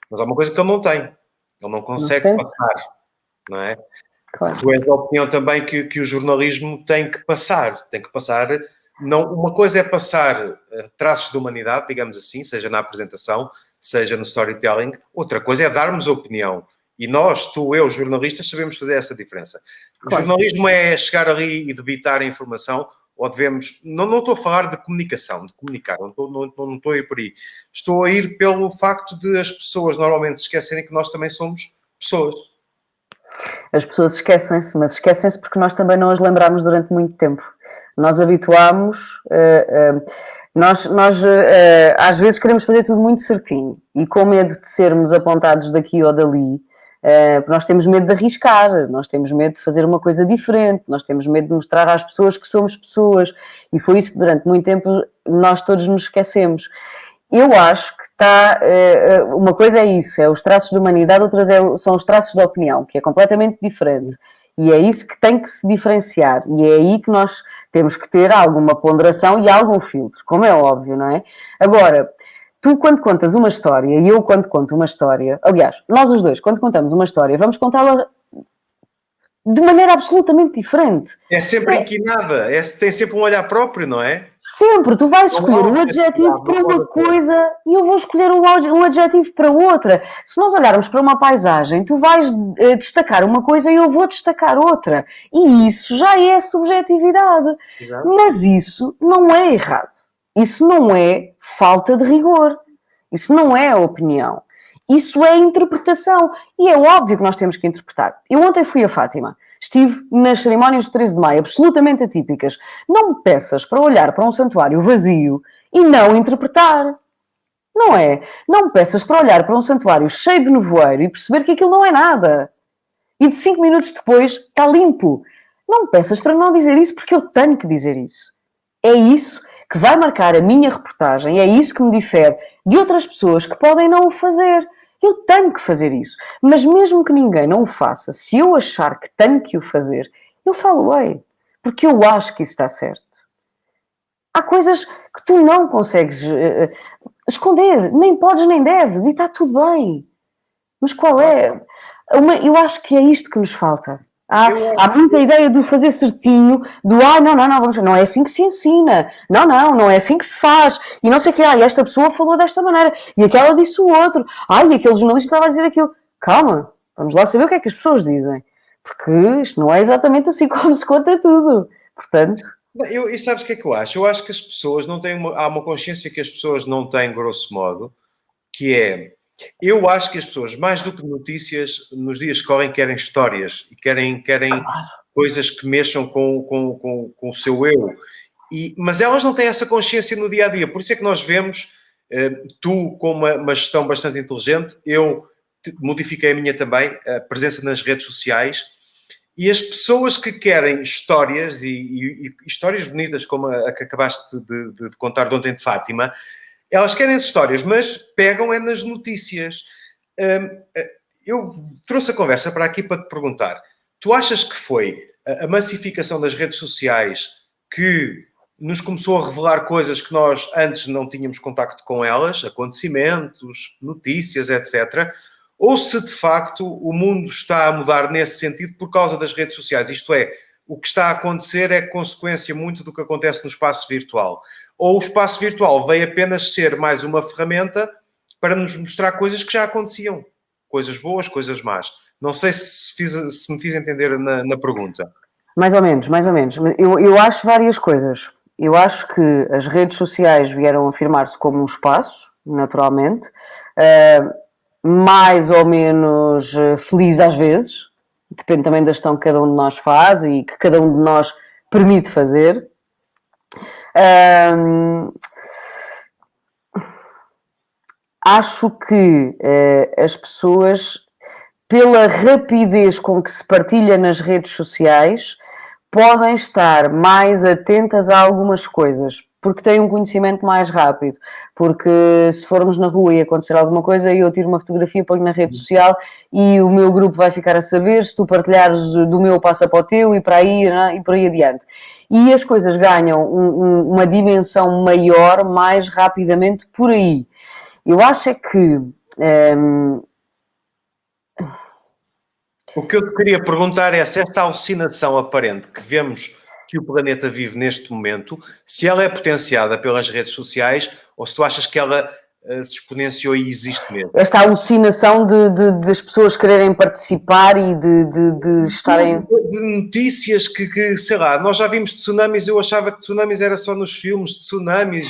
Mas há uma coisa que ele não tem. Ele não consegue passar, não é? Claro. Tu és da opinião também que o jornalismo tem que passar. Não, uma coisa é passar traços de humanidade, digamos assim, seja na apresentação, seja no storytelling. Outra coisa é darmos opinião. E nós, tu, eu, jornalistas, sabemos fazer essa diferença. Claro. O jornalismo é chegar ali e debitar a informação, ou devemos... Não estou a falar de comunicação, de comunicar, não estou a ir por aí. Estou a ir pelo facto de as pessoas normalmente se esquecerem que nós também somos pessoas. As pessoas esquecem-se, mas esquecem-se porque nós também não as lembramos durante muito tempo. Nós habituámos... Nós às vezes queremos fazer tudo muito certinho e com medo de sermos apontados daqui ou dali, nós temos medo de arriscar, nós temos medo de fazer uma coisa diferente, nós temos medo de mostrar às pessoas que somos pessoas e foi isso que durante muito tempo nós todos nos esquecemos. Eu acho que uma coisa é isso, é os traços de humanidade, outras são os traços de opinião, que é completamente diferente. E é isso que tem que se diferenciar. E é aí que nós temos que ter alguma ponderação e algum filtro, como é óbvio, não é? Agora, Tu, quando contas uma história, e eu, quando conto uma história, aliás, nós os dois, quando contamos uma história, vamos contá-la de maneira absolutamente diferente. É sempre inquinada, tem sempre um olhar próprio, não é? Sempre, tu vais escolher um adjetivo para uma coisa e eu vou escolher um adjetivo para outra. Se nós olharmos para uma paisagem, tu vais destacar uma coisa e eu vou destacar outra. E isso já é subjetividade. Exato. Mas isso não é errado. Isso não é falta de rigor. Isso não é opinião. Isso é interpretação. E é óbvio que nós temos que interpretar. Eu ontem fui a Fátima. Estive nas cerimónias do 13 de Maio, absolutamente atípicas. Não me peças para olhar para um santuário vazio e não interpretar. Não é? Não me peças para olhar para um santuário cheio de nevoeiro e perceber que aquilo não é nada. E de 5 minutos depois está limpo. Não me peças para não dizer isso porque eu tenho que dizer isso. É isso que vai marcar a minha reportagem. É isso que me difere de outras pessoas que podem não o fazer. Eu tenho que fazer isso. Mas mesmo que ninguém não o faça, se eu achar que tenho que o fazer, eu falo-ei. Porque eu acho que isso está certo. Há coisas que tu não consegues esconder. Nem podes, nem deves. E está tudo bem. Mas qual é? Eu acho que é isto que nos falta. Há muita ideia do fazer certinho, não é assim que se ensina, não é assim que se faz, e não sei o que, esta pessoa falou desta maneira, e aquela disse o outro, e aquele jornalista estava a dizer aquilo. Calma, vamos lá saber o que é que as pessoas dizem, porque isto não é exatamente assim como se conta tudo, portanto... E sabes o que é que eu acho? Eu acho que as pessoas não têm há uma consciência que as pessoas não têm, grosso modo, que é... Eu acho que as pessoas, mais do que notícias, nos dias que correm, querem histórias e querem coisas que mexam com o seu eu. Mas elas não têm essa consciência no dia a dia. Por isso é que nós vemos, tu com uma gestão bastante inteligente, eu modifiquei a minha também, a presença nas redes sociais, e as pessoas que querem histórias e histórias bonitas, como a que acabaste de contar de ontem de Fátima. Elas querem as histórias, mas pegam nas notícias. Eu trouxe a conversa para aqui para te perguntar. Tu achas que foi a massificação das redes sociais que nos começou a revelar coisas que nós antes não tínhamos contacto com elas, acontecimentos, notícias, etc., ou se de facto o mundo está a mudar nesse sentido por causa das redes sociais? Isto é, o que está a acontecer é consequência muito do que acontece no espaço virtual. Ou o espaço virtual veio apenas ser mais uma ferramenta para nos mostrar coisas que já aconteciam. Coisas boas, coisas más. Não sei se me fiz entender na pergunta. Mais ou menos. Eu acho várias coisas. Eu acho que as redes sociais vieram afirmar-se como um espaço, naturalmente, mais ou menos feliz às vezes. Depende também da gestão que cada um de nós faz e que cada um de nós permite fazer. Acho que as pessoas, pela rapidez com que se partilha nas redes sociais, podem estar mais atentas a algumas coisas, porque têm um conhecimento mais rápido. Porque se formos na rua e acontecer alguma coisa, eu tiro uma fotografia, ponho na rede social e o meu grupo vai ficar a saber. Se tu partilhares do meu, passa para o teu e para aí, e por aí adiante. E as coisas ganham uma dimensão maior mais rapidamente por aí. Eu acho é que... O que eu te queria perguntar é se esta alucinação aparente que vemos que o planeta vive neste momento, se ela é potenciada pelas redes sociais ou se tu achas que ela se exponenciou e existe mesmo. Esta alucinação das pessoas quererem participar e de estarem... De notícias que, sei lá, nós já vimos tsunamis, eu achava que tsunamis era só nos filmes, tsunamis,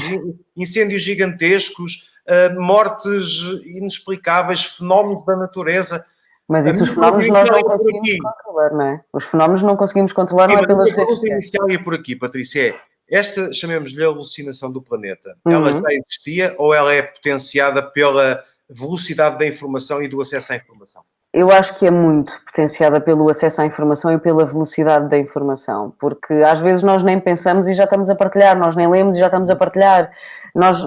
incêndios gigantescos, mortes inexplicáveis, fenómenos da natureza. Mas isso os fenómenos nós não conseguimos controlar, não é? Os fenómenos não conseguimos controlar, não é pelas redes sociais. A inicial ia por aqui, Patrícia, esta, chamemos-lhe a alucinação do planeta, ela já existia ou ela é potenciada pela velocidade da informação e do acesso à informação? Eu acho que é muito potenciada pelo acesso à informação e pela velocidade da informação, porque às vezes nós nem pensamos e já estamos a partilhar, nós nem lemos e já estamos a partilhar, nós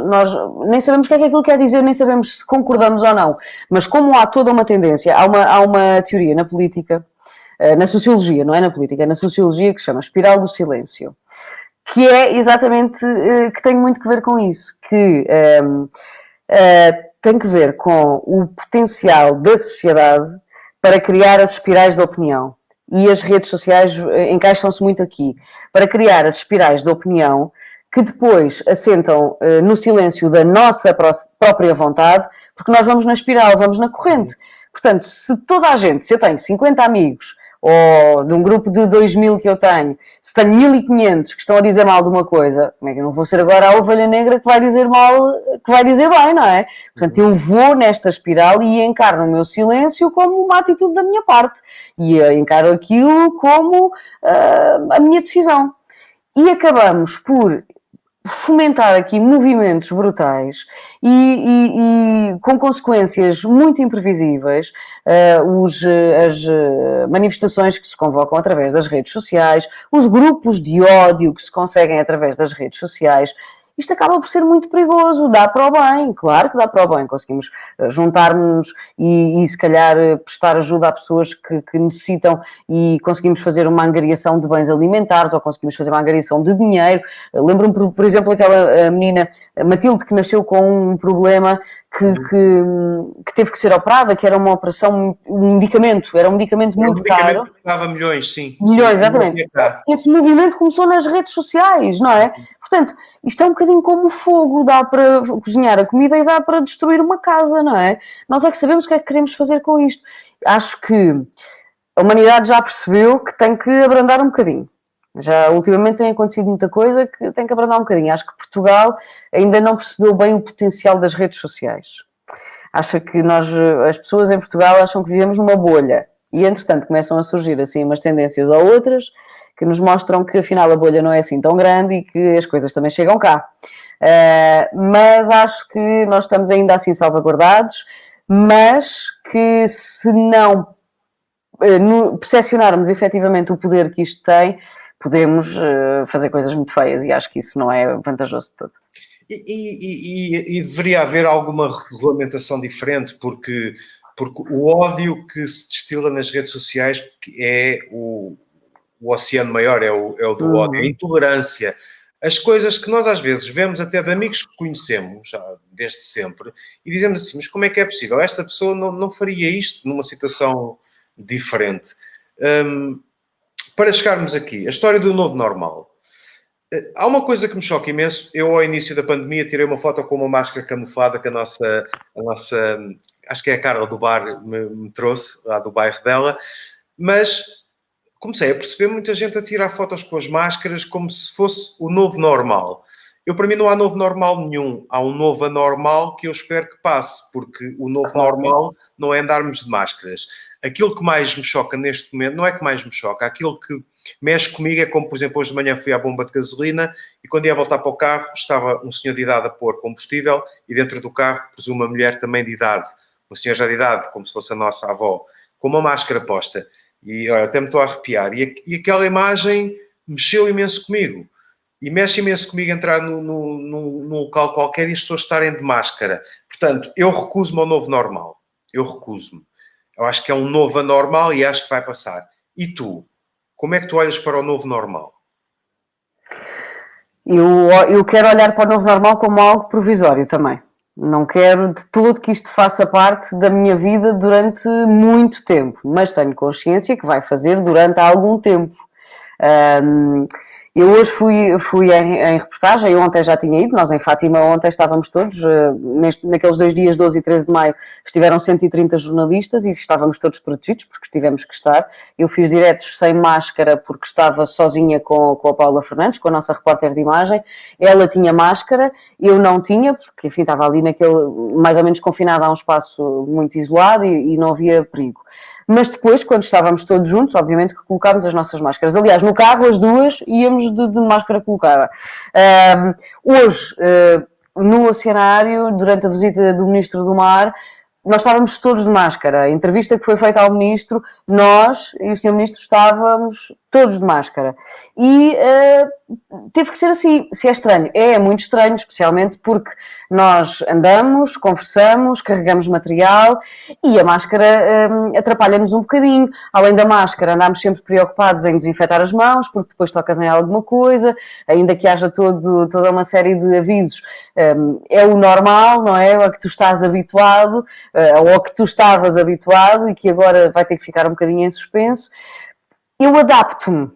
nem sabemos o que é que aquilo quer dizer, nem sabemos se concordamos ou não, mas como há toda uma tendência, há uma teoria na política, na sociologia, não é na política, é na sociologia que se chama espiral do silêncio, que é exatamente, que tem muito que ver com isso, que tem que ver com o potencial da sociedade para criar as espirais de opinião. E as redes sociais encaixam-se muito aqui. Para criar as espirais de opinião que depois assentam no silêncio da nossa própria vontade, porque nós vamos na espiral, vamos na corrente. Portanto, se toda a gente, se eu tenho 50 amigos, ou de um grupo de 2.000 que eu tenho, se tenho 1.500 que estão a dizer mal de uma coisa, como é que eu não vou ser agora a ovelha negra que vai dizer mal, que vai dizer bem, não é? Portanto, eu vou nesta espiral e encaro o meu silêncio como uma atitude da minha parte. E encaro aquilo como a minha decisão. E acabamos por fomentar aqui movimentos brutais e com consequências muito imprevisíveis, as manifestações que se convocam através das redes sociais, os grupos de ódio que se conseguem através das redes sociais. Isto acaba por ser muito perigoso, dá para o bem, claro que dá para o bem, conseguimos juntar-nos e se calhar prestar ajuda a pessoas que necessitam e conseguimos fazer uma angariação de bens alimentares ou conseguimos fazer uma angariação de dinheiro. Lembro-me, por exemplo, aquela menina, Matilde, que nasceu com um problema que teve que ser operada, que era uma operação, um medicamento, era um medicamento muito caro. Custava milhões, sim. Milhões, exatamente. Esse movimento começou nas redes sociais, não é? Portanto, isto é um bocadinho como o fogo, dá para cozinhar a comida e dá para destruir uma casa, não é? Nós é que sabemos o que é que queremos fazer com isto. Acho que a humanidade já percebeu que tem que abrandar um bocadinho. Já ultimamente tem acontecido muita coisa que tem que abrandar um bocadinho. Acho que Portugal ainda não percebeu bem o potencial das redes sociais. Acha que as pessoas em Portugal acham que vivemos numa bolha. E, entretanto, começam a surgir assim umas tendências ou outras que nos mostram que, afinal, a bolha não é assim tão grande e que as coisas também chegam cá. Mas acho que nós estamos ainda assim salvaguardados, mas que se não percepcionarmos efetivamente o poder que isto tem, podemos fazer coisas muito feias e acho que isso não é vantajoso de todo. E deveria haver alguma regulamentação diferente, porque o ódio que se destila nas redes sociais é o oceano maior, é o do ódio, a intolerância. As coisas que nós às vezes vemos até de amigos que conhecemos, já desde sempre, e dizemos assim, mas como é que é possível? Esta pessoa não faria isto numa situação diferente. Para chegarmos aqui, a história do novo normal. Há uma coisa que me choca imenso. Eu, ao início da pandemia, tirei uma foto com uma máscara camuflada que a nossa acho que é a Carla do bar me trouxe, lá do bairro dela, mas comecei a perceber muita gente a tirar fotos com as máscaras como se fosse o novo normal. Para mim não há novo normal nenhum. Há um novo anormal que eu espero que passe, porque o novo normal não é andarmos de máscaras. Aquilo que mais me choca neste momento, não é que mais me choca, aquilo que mexe comigo é como, por exemplo, hoje de manhã fui à bomba de gasolina e quando ia voltar para o carro estava um senhor de idade a pôr combustível e dentro do carro, presumo, uma mulher também de idade, uma senhora já de idade, como se fosse a nossa avó, com uma máscara posta. E olha, até me estou a arrepiar. E aquela imagem mexeu imenso comigo. E mexe imenso comigo entrar num local qualquer e as pessoas estarem de máscara. Portanto, eu recuso-me ao novo normal. Eu recuso-me. Eu acho que é um novo anormal e acho que vai passar. E tu? Como é que tu olhas para o novo normal? Eu quero olhar para o novo normal como algo provisório também. Não quero de todo que isto faça parte da minha vida durante muito tempo, mas tenho consciência que vai fazer durante algum tempo. Eu hoje fui em reportagem, eu ontem já tinha ido, nós em Fátima ontem estávamos todos, naqueles 2 dias, 12 e 13 de maio, estiveram 130 jornalistas e estávamos todos protegidos, porque tivemos que estar. Eu fiz diretos sem máscara porque estava sozinha com a Paula Fernandes, com a nossa repórter de imagem. Ela tinha máscara, eu não tinha, porque enfim, estava ali mais ou menos confinada a um espaço muito isolado e não havia perigo. Mas depois, quando estávamos todos juntos, obviamente que colocámos as nossas máscaras. Aliás, no carro, as duas, íamos de máscara colocada. Hoje, no oceanário, durante a visita do Ministro do Mar, nós estávamos todos de máscara. A entrevista que foi feita ao Ministro, nós e o Sr. Ministro estávamos todos de máscara. E teve que ser assim. Se é estranho, é muito estranho, especialmente porque nós andamos, conversamos, carregamos material e a máscara atrapalha-nos um bocadinho. Além da máscara, andamos sempre preocupados em desinfetar as mãos, porque depois tocas em alguma coisa, ainda que haja toda uma série de avisos. É o normal, não é? Ao que tu estás habituado, ou ao que tu estavas habituado e que agora vai ter que ficar um bocadinho em suspenso. Eu adapto-me.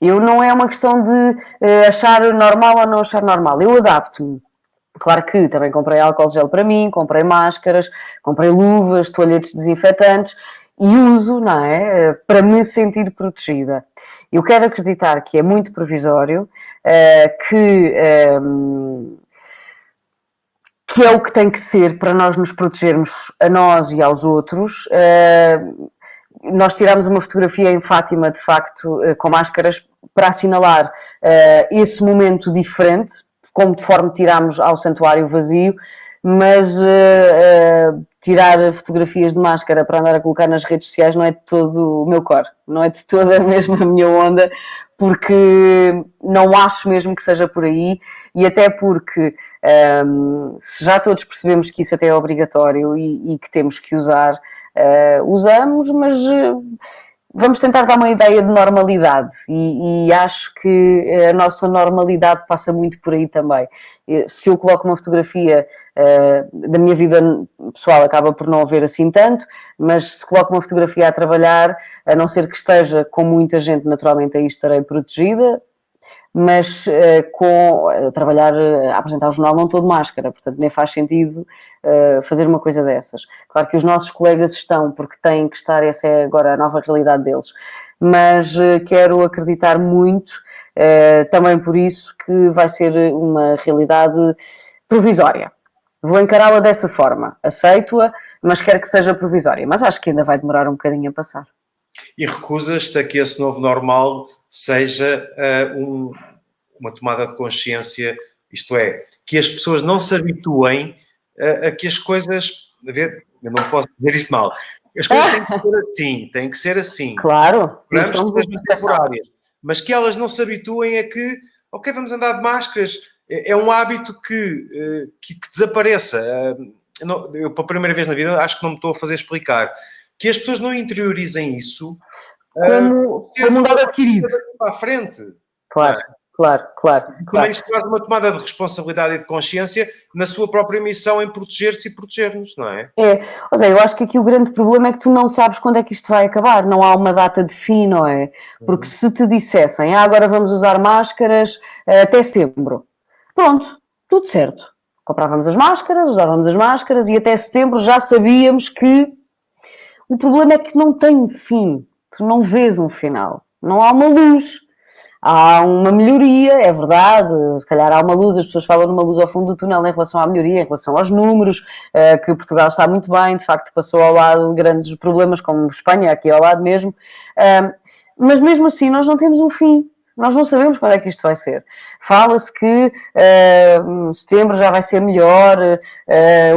Eu não é uma questão de achar normal ou não achar normal. Eu adapto-me. Claro que também comprei álcool gel para mim, comprei máscaras, comprei luvas, toalhetes desinfetantes e uso, não é? Para me sentir protegida. Eu quero acreditar que é muito provisório, que é o que tem que ser para nós nos protegermos a nós e aos outros. Nós tirámos uma fotografia em Fátima, de facto, com máscaras, para assinalar esse momento diferente, conforme tirámos ao santuário vazio, mas tirar fotografias de máscara para andar a colocar nas redes sociais não é de todo o meu core, não é de toda mesmo a minha onda, porque não acho mesmo que seja por aí, e até porque se já todos percebemos que isso até é obrigatório e que temos que usar, usamos, mas vamos tentar dar uma ideia de normalidade e acho que a nossa normalidade passa muito por aí também. Se eu coloco uma fotografia da minha vida pessoal, acaba por não haver assim tanto, mas se coloco uma fotografia a trabalhar, a não ser que esteja com muita gente, naturalmente aí estarei protegida, mas trabalhar, a apresentar o jornal não estou de máscara, portanto nem faz sentido fazer uma coisa dessas. Claro que os nossos colegas estão, porque têm que estar, essa é agora a nova realidade deles, mas quero acreditar muito, também por isso, que vai ser uma realidade provisória. Vou encará-la dessa forma, aceito-a, mas quero que seja provisória, mas acho que ainda vai demorar um bocadinho a passar. E recusas-te a que esse novo normal seja uma tomada de consciência, isto é, que as pessoas não se habituem a que as coisas... Eu não posso dizer isto mal. As coisas têm que ser assim. Claro. Esperamos que sejam temporárias. Mas que elas não se habituem a que, ok, vamos andar de máscaras. É um hábito que desapareça. Eu, pela primeira vez na vida, acho que não me estou a fazer explicar. Que as pessoas não interiorizem isso como um dado adquirido. Para a frente. Claro. Também isto traz uma tomada de responsabilidade e de consciência na sua própria missão em proteger-se e proteger-nos, não é? Ou seja, eu acho que aqui o grande problema é que tu não sabes quando é que isto vai acabar, não há uma data de fim, não é? Porque se te dissessem, agora vamos usar máscaras até setembro, pronto, tudo certo. Comprávamos as máscaras, usávamos as máscaras e até setembro já sabíamos que o problema é que não tem um fim, tu não vês um final, não há uma luz. Há uma melhoria, é verdade, se calhar há uma luz, as pessoas falam numa luz ao fundo do túnel em relação à melhoria, em relação aos números, que Portugal está muito bem, de facto passou ao lado de grandes problemas, como Espanha, aqui ao lado mesmo, mas mesmo assim nós não temos um fim, nós não sabemos quando é que isto vai ser. Fala-se que setembro já vai ser melhor,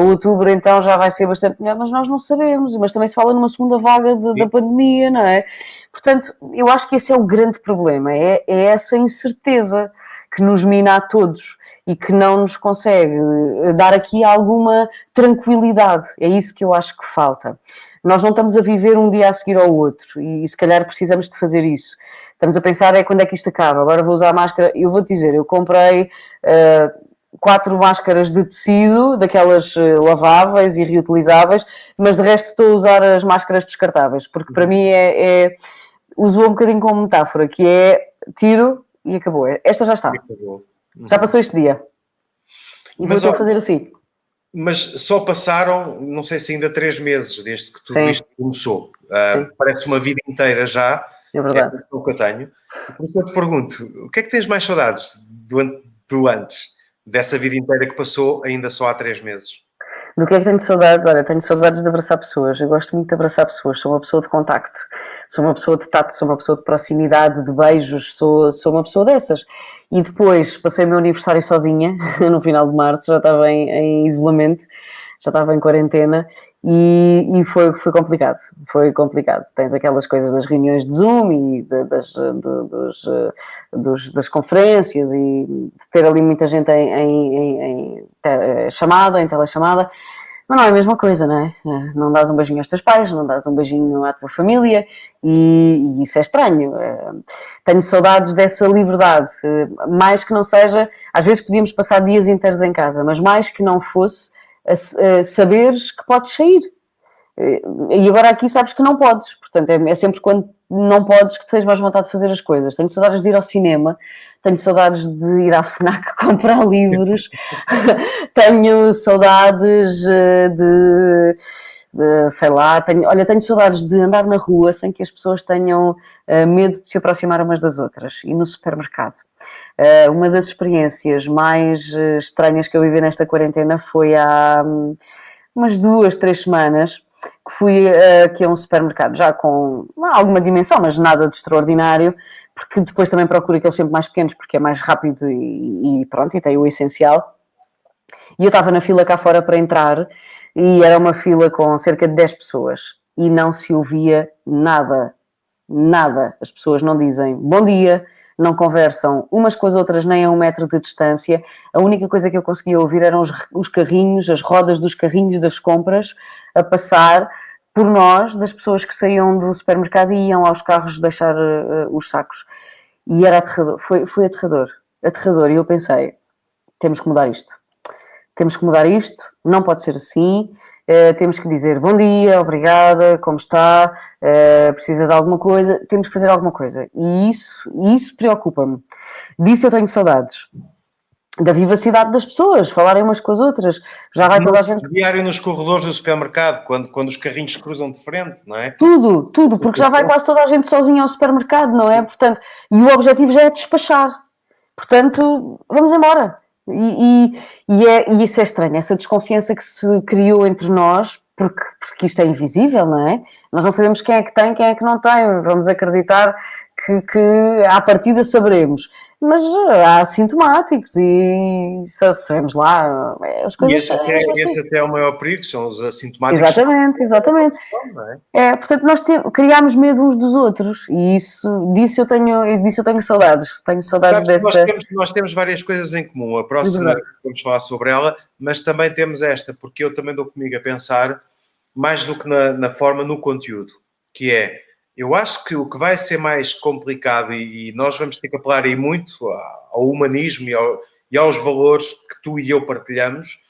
outubro então já vai ser bastante melhor, mas nós não sabemos, mas também se fala numa segunda vaga da pandemia, não é? Portanto, eu acho que esse é o grande problema, é essa incerteza que nos mina a todos e que não nos consegue dar aqui alguma tranquilidade. É isso que eu acho que falta. Nós não estamos a viver um dia a seguir ao outro e se calhar precisamos de fazer isso. Estamos a pensar quando é que isto acaba. Agora vou usar a máscara. Eu vou-te dizer, eu comprei 4 máscaras de tecido, daquelas laváveis e reutilizáveis, mas de resto estou a usar as máscaras descartáveis, porque para mim uso um bocadinho como metáfora, que é tiro e acabou. Esta já está. Já passou este dia. E vou fazer assim. Mas só passaram, não sei se ainda 3 meses desde que tudo isto começou. Parece uma vida inteira já. É verdade. É o que eu tenho. Por isso eu te pergunto, o que é que tens mais saudades do antes, dessa vida inteira que passou ainda só há 3 meses? Do que é que tenho saudades? Olha, tenho saudades de abraçar pessoas. Eu gosto muito de abraçar pessoas. Sou uma pessoa de contacto. Sou uma pessoa de tato. Sou uma pessoa de proximidade, de beijos. Sou uma pessoa dessas. E depois passei o meu aniversário sozinha, no final de março. Já estava em isolamento. Já estava em quarentena. E foi complicado, foi complicado. Tens aquelas coisas das reuniões de Zoom e das conferências e ter ali muita gente em chamada, em telechamada, mas não é a mesma coisa, não é? Não dás um beijinho aos teus pais, não dás um beijinho à tua família e isso é estranho. Tenho saudades dessa liberdade, mais que não seja, às vezes podíamos passar dias inteiros em casa, mas mais que não fosse saberes que podes sair. E agora aqui sabes que não podes. Portanto, é sempre quando não podes que tens mais vontade de fazer as coisas. Tenho saudades de ir ao cinema, tenho saudades de ir à FNAC comprar livros, tenho saudades sei lá, tenho saudades de andar na rua sem que as pessoas tenham medo de se aproximar umas das outras. E no supermercado. Uma das experiências mais estranhas que eu vivi nesta quarentena foi há umas 2, 3 semanas que fui aqui a um supermercado já com alguma dimensão, mas nada de extraordinário, porque depois também procuro aqueles sempre mais pequenos porque é mais rápido e pronto, e tem o essencial. E eu estava na fila cá fora para entrar e era uma fila com cerca de 10 pessoas e não se ouvia nada, nada. As pessoas não dizem bom dia, não conversam umas com as outras nem a 1 metro de distância. A única coisa que eu conseguia ouvir eram os carrinhos, as rodas dos carrinhos das compras a passar por nós, das pessoas que saíam do supermercado e iam aos carros deixar os sacos. E era aterrador, foi aterrador, aterrador. E eu pensei, temos que mudar isto. Temos que mudar isto, não pode ser assim. Temos que dizer bom dia, obrigada, como está, precisa de alguma coisa, temos que fazer alguma coisa. E isso preocupa-me. Disso eu tenho saudades. Da vivacidade das pessoas, falarem umas com as outras. Já vai toda a gente... Diário nos corredores do supermercado, quando os carrinhos se cruzam de frente, não é? Tudo, porque já vai quase toda a gente sozinha ao supermercado, não é? Portanto, e o objetivo já é despachar. Portanto, vamos embora. E isso é estranho, essa desconfiança que se criou entre nós, porque isto é invisível, não é? Nós não sabemos quem é que tem, quem é que não tem. Vamos acreditar que à partida saberemos. Mas há assintomáticos e sabemos lá as coisas. Esse até é o maior perigo, são os assintomáticos. Exatamente. Portanto, nós criámos medo uns dos outros e disso eu tenho saudades. Tenho saudades dessa... Nós temos várias coisas em comum. A próxima vamos falar sobre ela, mas também temos esta, porque eu também dou comigo a pensar mais do que na forma, no conteúdo, que é... Eu acho que o que vai ser mais complicado e nós vamos ter que apelar aí muito ao humanismo e aos valores que tu e eu partilhamos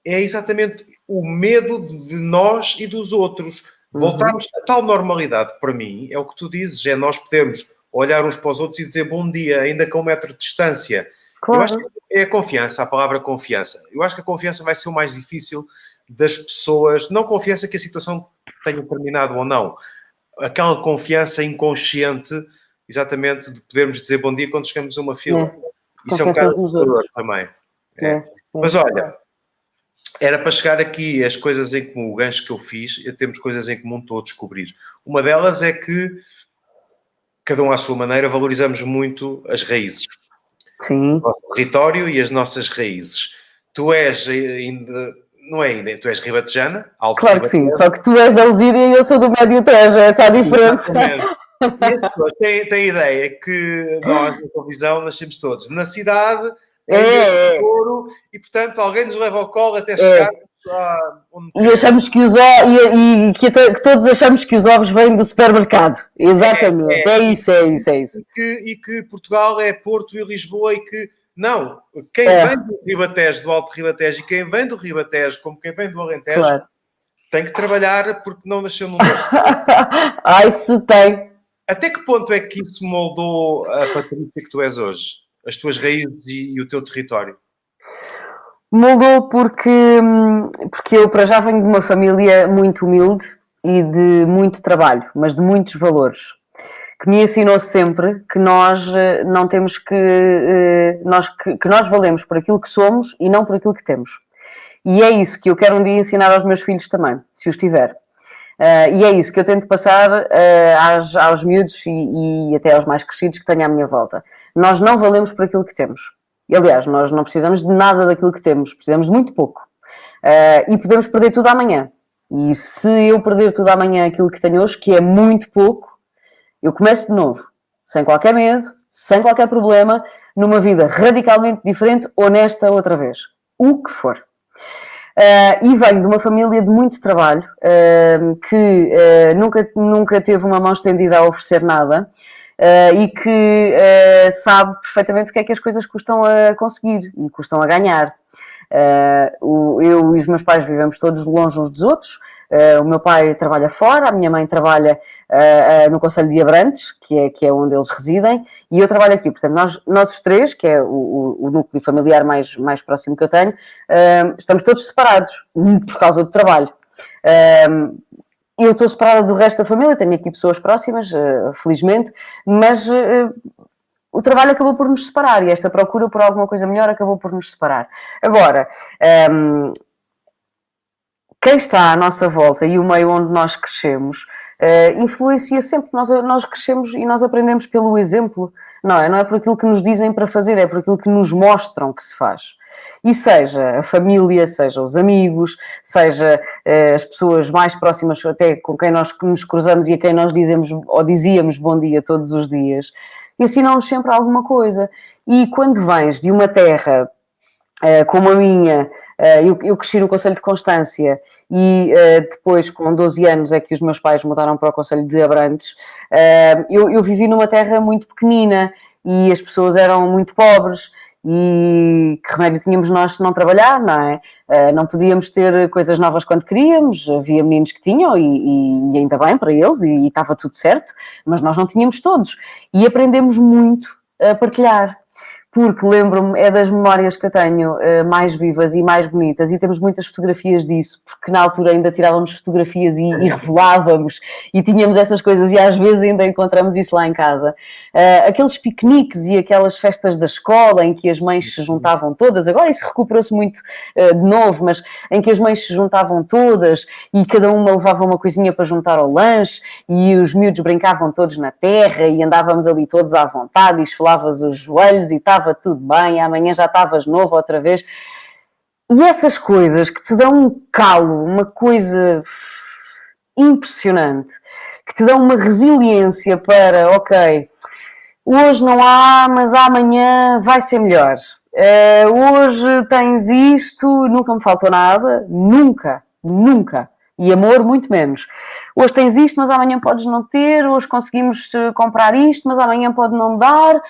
é exatamente o medo de nós e dos outros. Voltarmos a tal normalidade, para mim, é o que tu dizes, é nós podermos olhar uns para os outros e dizer bom dia, ainda com 1 metro de distância. Claro. Eu acho que é a confiança, a palavra confiança. Eu acho que a confiança vai ser o mais difícil das pessoas, não confiança que a situação tenha terminado ou não, aquela confiança inconsciente, exatamente, de podermos dizer bom dia quando chegamos a uma fila. Isso é um bocado assustador também. Mas olha, era para chegar aqui as coisas em comum, o gancho que eu fiz, temos coisas em comum, estou a descobrir. Uma delas é que, cada um à sua maneira, valorizamos muito as raízes. Sim. O nosso território e as nossas raízes. Tu és ainda... Não é ainda, tu és ribatejana, alto claro que sim, só que tu és da Alzíria e eu sou do Médio Tejo, essa é a diferença. E as pessoas têm a ideia que nós, na televisão, nascemos todos na cidade, em Ouro, e portanto alguém nos leva ao colo até chegar onde... E achamos que que todos achamos que os ovos vêm do supermercado. Exatamente, é isso. E que Portugal é Porto e Lisboa e que não, quem vem do Ribatejo, do Alto Ribatejo, e quem vem do Ribatejo, como quem vem do Alentejo, tem que trabalhar porque não nasceu no berço. Ai, se tem. Até que ponto é que isso moldou a Patrícia que tu és hoje? As tuas raízes e o teu território? Moldou porque eu, para já, venho de uma família muito humilde e de muito trabalho, mas de muitos valores. Que me ensinou sempre que nós não temos que nós valemos por aquilo que somos e não por aquilo que temos. E é isso que eu quero um dia ensinar aos meus filhos também, se os tiver. E é isso que eu tento passar aos miúdos e até aos mais crescidos que tenho à minha volta. Nós não valemos por aquilo que temos. E, aliás, nós não precisamos de nada daquilo que temos, precisamos de muito pouco. E podemos perder tudo amanhã. E se eu perder tudo amanhã aquilo que tenho hoje, que é muito pouco, eu começo de novo, sem qualquer medo, sem qualquer problema, numa vida radicalmente diferente, honesta outra vez. O que for. E venho de uma família de muito trabalho, que nunca teve uma mão estendida a oferecer nada, e que sabe perfeitamente o que é que as coisas custam a conseguir e custam a ganhar. Eu e os meus pais vivemos todos longe uns dos outros. O meu pai trabalha fora, a minha mãe trabalha no Concelho de Abrantes, que é onde eles residem, e eu trabalho aqui. Portanto, nós os três, que é o núcleo familiar mais próximo que eu tenho, estamos todos separados por causa do trabalho. Eu estou separada do resto da família, tenho aqui pessoas próximas, felizmente, mas o trabalho acabou por nos separar e esta procura por alguma coisa melhor acabou por nos separar. Agora, quem está à nossa volta e o meio onde nós crescemos influencia sempre. Nós crescemos e nós aprendemos pelo exemplo, não é? Não é por aquilo que nos dizem para fazer, é por aquilo que nos mostram que se faz. E seja a família, seja os amigos, seja as pessoas mais próximas até com quem nós nos cruzamos e a quem nós dizemos ou dizíamos bom dia todos os dias, ensinam-nos sempre alguma coisa. E quando vens de uma terra como a minha, eu cresci no Concelho de Constância e depois, com 12 anos, é que os meus pais mudaram para o Concelho de Abrantes. Eu vivi numa terra muito pequenina e as pessoas eram muito pobres. E que remédio tínhamos nós se não trabalhar, não é? Não podíamos ter coisas novas quando queríamos, havia meninos que tinham e ainda bem para eles e estava tudo certo, mas nós não tínhamos todos. E aprendemos muito a partilhar. Porque lembro-me, é das memórias que eu tenho mais vivas e mais bonitas, e temos muitas fotografias disso, porque na altura ainda tirávamos fotografias e revelávamos, e tínhamos essas coisas, e às vezes ainda encontramos isso lá em casa. Aqueles piqueniques e aquelas festas da escola, em que as mães se juntavam todas, agora isso recuperou-se muito de novo, mas em que as mães se juntavam todas, e cada uma levava uma coisinha para juntar ao lanche, e os miúdos brincavam todos na terra, e andávamos ali todos à vontade, e esfolavas os joelhos, e estava tudo bem, amanhã já estavas novo outra vez. E essas coisas que te dão um calo, uma coisa impressionante, que te dão uma resiliência para, ok, hoje não há, mas amanhã vai ser melhor. Hoje tens isto, nunca me faltou nada, nunca. E amor, muito menos. Hoje tens isto, mas amanhã podes não ter, hoje conseguimos comprar isto, mas amanhã pode não dar.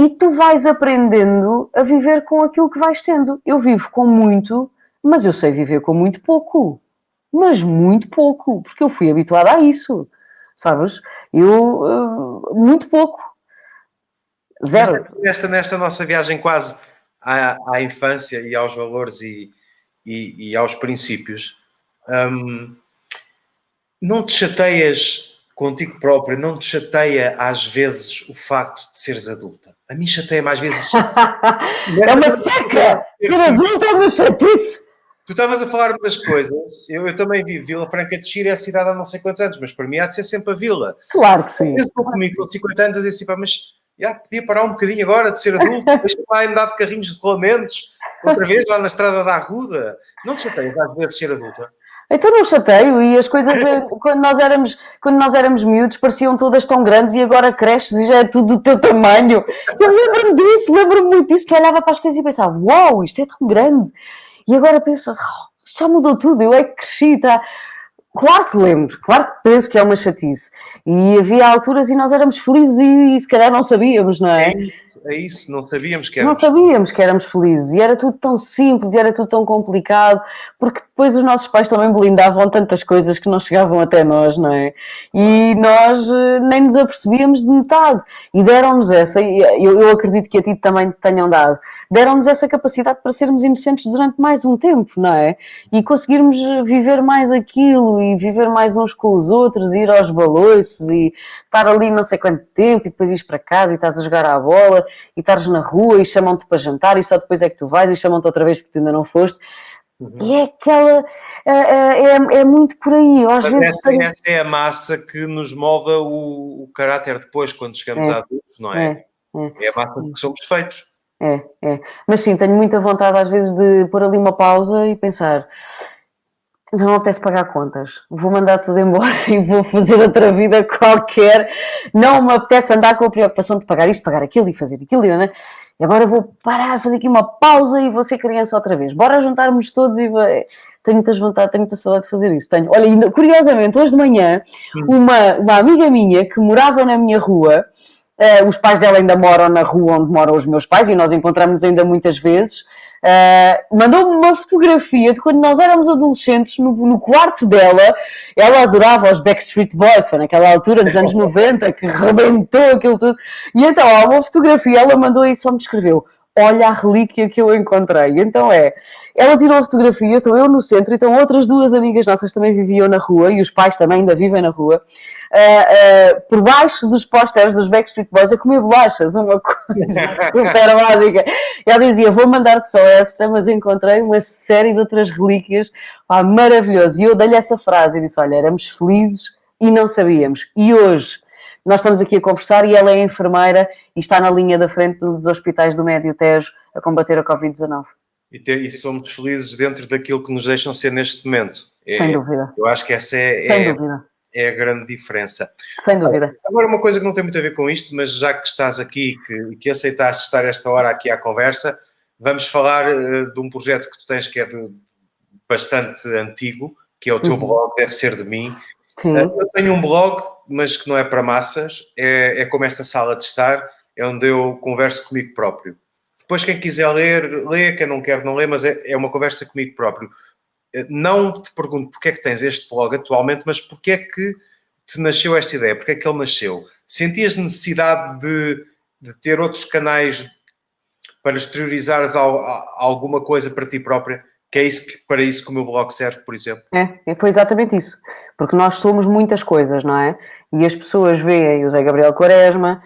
E tu vais aprendendo a viver com aquilo que vais tendo. Eu vivo com muito, mas eu sei viver com muito pouco. Mas muito pouco, porque eu fui habituada a isso, sabes? Muito pouco. Zero. Nesta nossa viagem quase à infância e aos valores e aos princípios, não te chateias contigo própria, não te chateia às vezes o facto de seres adulta? A mim chateia mais vezes. É uma seca! Ser adulta é uma chatice! Tu estavas a falar das coisas, eu também vivo Vila Franca de Xira, é a cidade há não sei quantos anos, mas para mim há de ser sempre a vila. Claro que sim. Eu estou comigo com 50 anos a dizer assim, pá, mas podia parar um bocadinho agora de ser adulto, deixa-me lá andar de carrinhos de rolamentos, outra vez lá na estrada da Arruda. Não te chateias às vezes ser adulta? Então não chateio, e as coisas quando nós éramos miúdos pareciam todas tão grandes e agora cresces e já é tudo do teu tamanho. Eu lembro-me muito disso, que eu olhava para as coisas e pensava, uau, isto é tão grande. E agora penso, já mudou tudo, eu é que cresci, tá? Claro que lembro, claro que penso que é uma chatice. E havia alturas e nós éramos felizes e se calhar não sabíamos, não é? É isso, não sabíamos que éramos. Não sabíamos que éramos felizes e era tudo tão simples e era tudo tão complicado, porque depois os nossos pais também blindavam tantas coisas que não chegavam até nós, não é? E nós nem nos apercebíamos de metade. E deram-nos essa, e eu acredito que a ti também te tenham dado, deram-nos essa capacidade para sermos inocentes durante mais um tempo, não é? E conseguirmos viver mais aquilo e viver mais uns com os outros, e ir aos baloiços e estar ali não sei quanto tempo e depois ires para casa e estás a jogar à bola e estás na rua e chamam-te para jantar e só depois é que tu vais e chamam-te outra vez porque tu ainda não foste. E é aquela... É muito por aí. Às vezes essa é a massa que nos molda o caráter depois, quando chegamos a adultos, não é? É a massa de que somos feitos. Mas sim, tenho muita vontade às vezes de pôr ali uma pausa e pensar... Já não apetece pagar contas. Vou mandar tudo embora e vou fazer outra vida qualquer. Não me apetece andar com a preocupação de pagar isto, pagar aquilo e fazer aquilo. Né? E agora vou parar, fazer aqui uma pausa e vou ser criança outra vez. Bora juntarmos todos e tenho muitas vontade, tenho muita saudade de fazer isso. Olha, ainda, curiosamente, hoje de manhã, uma amiga minha que morava na minha rua, os pais dela ainda moram na rua onde moram os meus pais e nós encontramos ainda muitas vezes. Mandou-me uma fotografia de quando nós éramos adolescentes no quarto dela. Ela adorava os Backstreet Boys, foi naquela altura, nos anos 90, que rebentou aquilo tudo. E então há uma fotografia, ela mandou e só me escreveu: olha a relíquia que eu encontrei. Então ela tirou a fotografia, estou eu no centro, então outras duas amigas nossas também viviam na rua e os pais também ainda vivem na rua. Por baixo dos pósteres dos Backstreet Boys a comer bolachas, uma coisa super básica. Ela dizia: vou mandar-te só esta, mas encontrei uma série de outras relíquias, maravilhoso. E eu dei-lhe essa frase e disse: olha, éramos felizes e não sabíamos. E hoje nós estamos aqui a conversar e ela é enfermeira e está na linha da frente dos hospitais do Médio Tejo a combater a Covid-19. E somos felizes dentro daquilo que nos deixam ser neste momento. Sem dúvida. Eu acho que essa Sem dúvida. É a grande diferença. Sem dúvida. Agora, uma coisa que não tem muito a ver com isto, mas já que estás aqui e que aceitaste estar esta hora aqui à conversa, vamos falar de um projeto que tu tens que é bastante antigo, que é o teu blog, Deve Ser de Mim. Sim. Eu tenho um blog, mas que não é para massas, é como esta sala de estar, é onde eu converso comigo próprio. Depois, quem quiser ler, lê, quem não quer, não lê, mas é uma conversa comigo próprio. Não te pergunto porque é que tens este blog atualmente, mas porque é que te nasceu esta ideia? Porque é que ele nasceu? Sentias necessidade de ter outros canais para exteriorizares alguma coisa para ti própria? Que é para isso que o meu blog serve, por exemplo? Foi exatamente isso. Porque nós somos muitas coisas, não é? E as pessoas veem o Zé Gabriel Quaresma,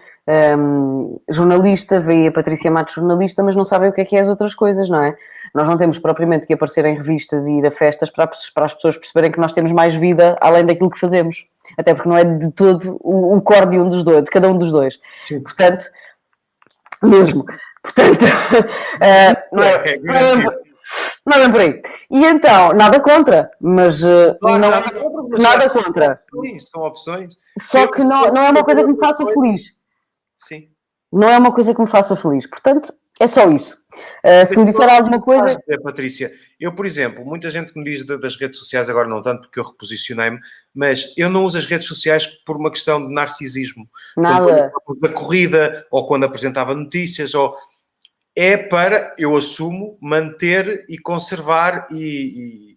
jornalista, veem a Patrícia Matos, jornalista, mas não sabem o que é as outras coisas, não é? Nós não temos propriamente que aparecer em revistas e ir a festas para as pessoas perceberem que nós temos mais vida além daquilo que fazemos. Até porque não é de todo o core de de cada um dos dois. Sim. Portanto, mesmo. Portanto, não é por aí. E então, nada contra, mas nada contra. São opções. Só que não é uma coisa que me faça feliz. Sim. Não é uma coisa que me faça feliz. Portanto, é só isso. Se me disser alguma coisa... Patrícia, eu, por exemplo, muita gente me diz das redes sociais, agora não tanto porque eu reposicionei-me, mas eu não uso as redes sociais por uma questão de narcisismo. Nada. Da corrida, ou quando apresentava notícias, é para, eu assumo, manter e conservar e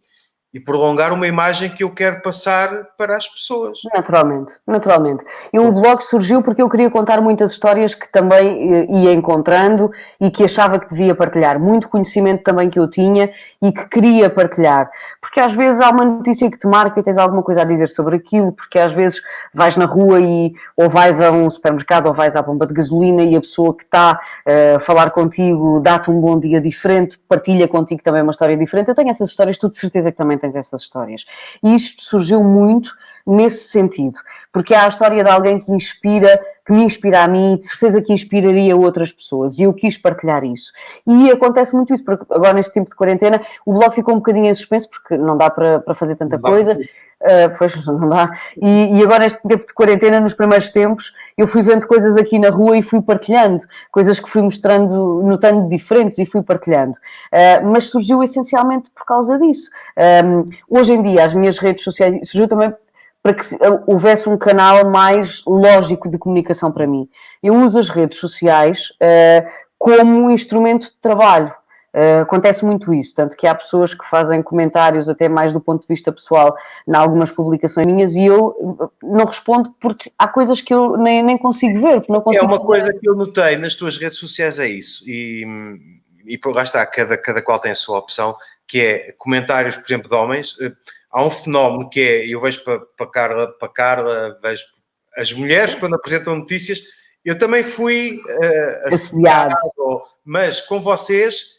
prolongar uma imagem que eu quero passar para as pessoas. Naturalmente. O blog surgiu porque eu queria contar muitas histórias que também ia encontrando e que achava que devia partilhar. Muito conhecimento também que eu tinha e que queria partilhar. Porque às vezes há uma notícia que te marca e tens alguma coisa a dizer sobre aquilo, porque às vezes vais na rua ou vais a um supermercado ou vais à bomba de gasolina e a pessoa que está a falar contigo dá-te um bom dia diferente, partilha contigo também uma história diferente. Eu tenho essas histórias, tu de certeza que também tens essas histórias. E isto surgiu muito nesse sentido, porque há a história de alguém que me inspira a mim e de certeza que inspiraria outras pessoas, e eu quis partilhar isso. E acontece muito isso, porque agora neste tempo de quarentena o blog ficou um bocadinho em suspenso, porque não dá para fazer tanta coisa. Pois não dá. E agora neste tempo de quarentena, nos primeiros tempos, eu fui vendo coisas aqui na rua e fui partilhando, coisas que fui mostrando, notando diferentes e fui partilhando. Mas surgiu essencialmente por causa disso. Hoje em dia, as minhas redes sociais, surgiu também para que houvesse um canal mais lógico de comunicação para mim. Eu uso as redes sociais como um instrumento de trabalho. Acontece muito isso, tanto que há pessoas que fazem comentários até mais do ponto de vista pessoal em algumas publicaçõi minhas e eu não respondo porque há coisas que eu nem consigo ver. Não consigo uma coisa que eu notei nas tuas redes sociais é isso, e lá está, cada qual tem a sua opção, que é comentários, por exemplo, de homens. Há um fenómeno que é, eu vejo para Carla, vejo as mulheres quando apresentam notícias, eu também fui assediado, mas com vocês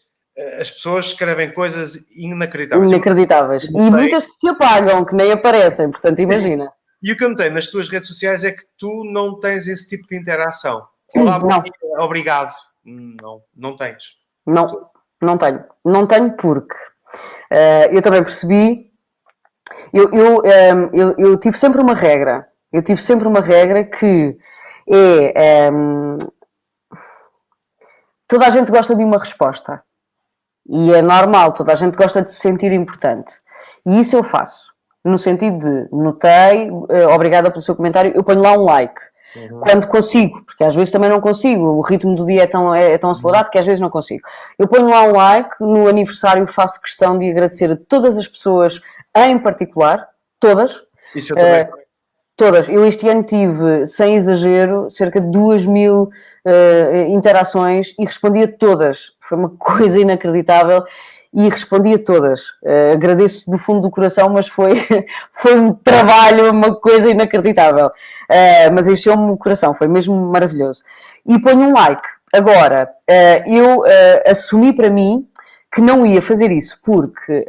as pessoas escrevem coisas inacreditáveis. E muitas que se apagam, que nem aparecem, portanto, imagina. E o que eu notei nas tuas redes sociais é que tu não tens esse tipo de interação. Olá, bom dia, obrigado. Não tens. Não tenho. Não tenho porque eu também percebi Eu tive sempre uma regra. Eu tive sempre uma regra que é... toda a gente gosta de uma resposta. E é normal, toda a gente gosta de se sentir importante. E isso eu faço. No sentido de, notei, obrigada pelo seu comentário, eu ponho lá um like. Quando consigo, porque às vezes também não consigo, o ritmo do dia é tão acelerado que às vezes não consigo. Eu ponho lá um like, no aniversário faço questão de agradecer a todas as pessoas em particular, todas. Isso eu também. Todas. Eu este ano tive, sem exagero, cerca de 2.000 interações e respondi a todas. Foi uma coisa inacreditável e respondi a todas. Agradeço do fundo do coração, mas foi um trabalho, uma coisa inacreditável. Mas encheu-me o coração, foi mesmo maravilhoso. E ponho um like. Agora, eu assumi para mim que não ia fazer isso, porque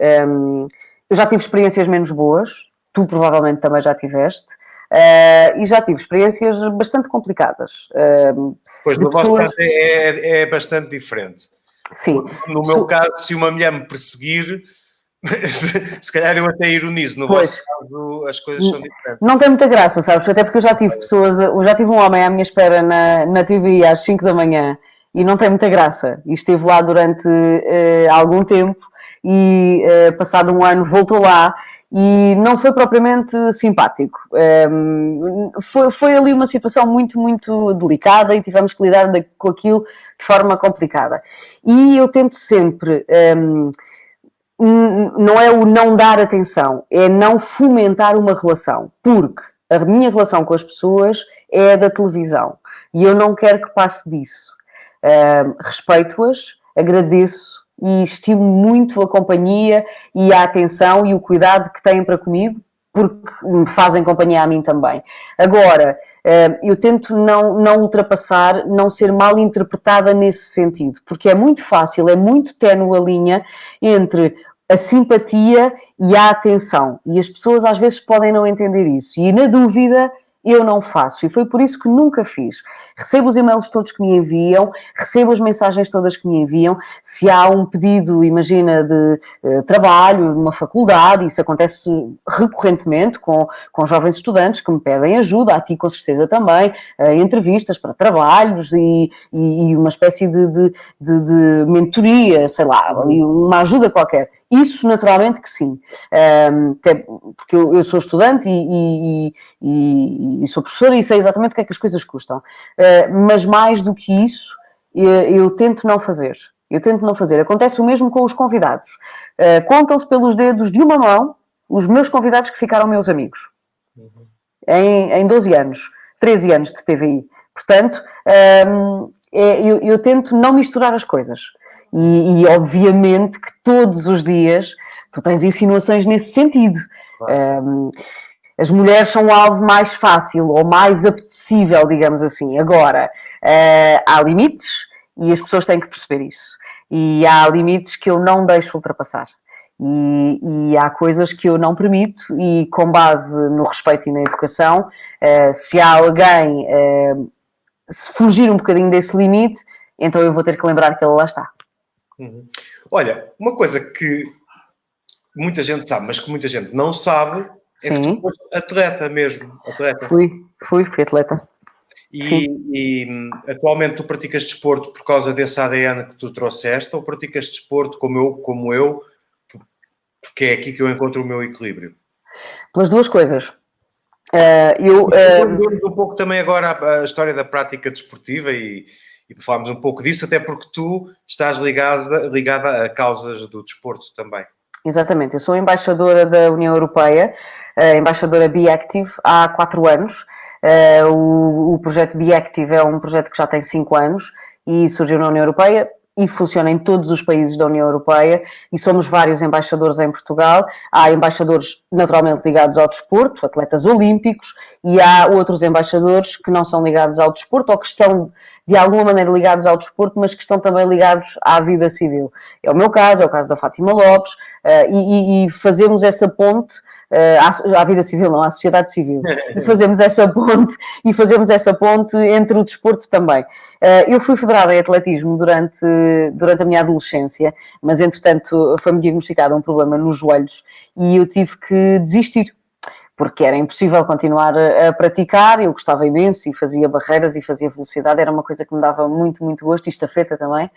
eu já tive experiências menos boas, tu provavelmente também já tiveste, e já tive experiências bastante complicadas. Pois, no vosso caso é bastante diferente. Sim. No meu caso, se uma mulher me perseguir, se calhar eu até ironizo. No vosso caso, as coisas são diferentes. Não tem muita graça, sabes? Até porque eu já tive pessoas, eu já tive um homem à minha espera na TV às 5 da manhã e não tem muita graça. E esteve lá durante algum tempo e passado um ano voltou lá e não foi propriamente simpático. Foi ali uma situação muito, muito delicada e tivemos que lidar com aquilo de forma complicada. E eu tento sempre... não é o não dar atenção, é não fomentar uma relação, porque a minha relação com as pessoas é a da televisão e eu não quero que passe disso. Respeito-as, agradeço e estimo muito a companhia e a atenção e o cuidado que têm para comigo, porque me fazem companhia a mim também. Agora, eu tento não ultrapassar, não ser mal interpretada nesse sentido, porque é muito fácil, é muito ténue a linha entre a simpatia e a atenção. E as pessoas às vezes podem não entender isso. E na dúvida, eu não faço. E foi por isso que nunca fiz. Recebo os e-mails todos que me enviam, recebo as mensagens todas que me enviam. Se há um pedido, imagina, de trabalho numa faculdade, isso acontece recorrentemente com jovens estudantes que me pedem ajuda, a ti com certeza também, entrevistas para trabalhos e uma espécie de mentoria, sei lá, uma ajuda qualquer. Isso, naturalmente, que sim. Porque eu sou estudante e sou professora e sei exatamente o que é que as coisas custam. Mas mais do que isso, eu tento não fazer. Acontece o mesmo com os convidados. Contam-se pelos dedos de uma mão os meus convidados que ficaram meus amigos. Em 12 anos, 13 anos de TVI. Portanto, eu tento não misturar as coisas. E obviamente que todos os dias tu tens insinuações nesse sentido. As mulheres são o alvo mais fácil ou mais apetecível, digamos assim. Agora, há limites e as pessoas têm que perceber isso. E há limites que eu não deixo ultrapassar. E há coisas que eu não permito e com base no respeito e na educação, se há alguém se fugir um bocadinho desse limite, então eu vou ter que lembrar que ele lá está. Olha, uma coisa que muita gente sabe, mas que muita gente não sabe, é que tu foste atleta mesmo. Atleta. Fui atleta. E atualmente tu praticas desporto por causa desse ADN que tu trouxeste ou praticas desporto como eu, porque é aqui que eu encontro o meu equilíbrio? Pelas duas coisas. Um pouco também agora a história da prática desportiva e falámos um pouco disso, até porque tu estás ligada a causas do desporto também. Exatamente, eu sou embaixadora da União Europeia, embaixadora Be Active, há 4 anos. O projeto Be Active é um projeto que já tem 5 anos e surgiu na União Europeia e funciona em todos os países da União Europeia e somos vários embaixadores em Portugal. Há embaixadores naturalmente ligados ao desporto, atletas olímpicos, e há outros embaixadores que não são ligados ao desporto ou que estão de alguma maneira ligados ao desporto, mas que estão também ligados à vida civil. É o meu caso, é o caso da Fátima Lopes, e fazemos essa ponte à vida civil, não, à sociedade civil. E fazemos essa ponte entre o desporto também. Eu fui federada em atletismo durante a minha adolescência, mas entretanto foi-me diagnosticado um problema nos joelhos e eu tive que desistir, porque era impossível continuar a praticar. Eu gostava imenso e fazia barreiras e fazia velocidade, era uma coisa que me dava muito, muito gosto, e estafeta também,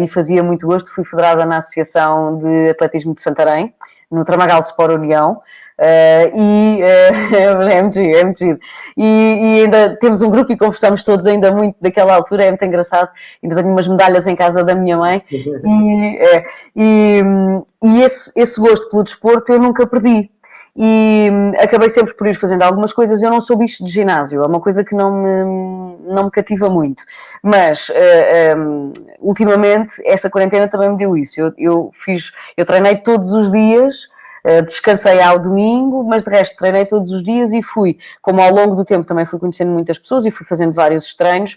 e fazia muito gosto. Fui federada na Associação de Atletismo de Santarém, no Tramagal Sport União, é muito giro, é muito giro. E ainda temos um grupo e conversamos todos ainda muito daquela altura, é muito engraçado. Ainda tenho umas medalhas em casa da minha mãe, e esse gosto pelo desporto eu nunca perdi. E acabei sempre por ir fazendo algumas coisas. Eu não sou bicho de ginásio, é uma coisa que não me cativa muito, mas ultimamente esta quarentena também me deu isso. Eu treinei todos os dias, descansei ao domingo, mas de resto treinei todos os dias e fui, como ao longo do tempo também fui conhecendo muitas pessoas e fui fazendo vários treinos.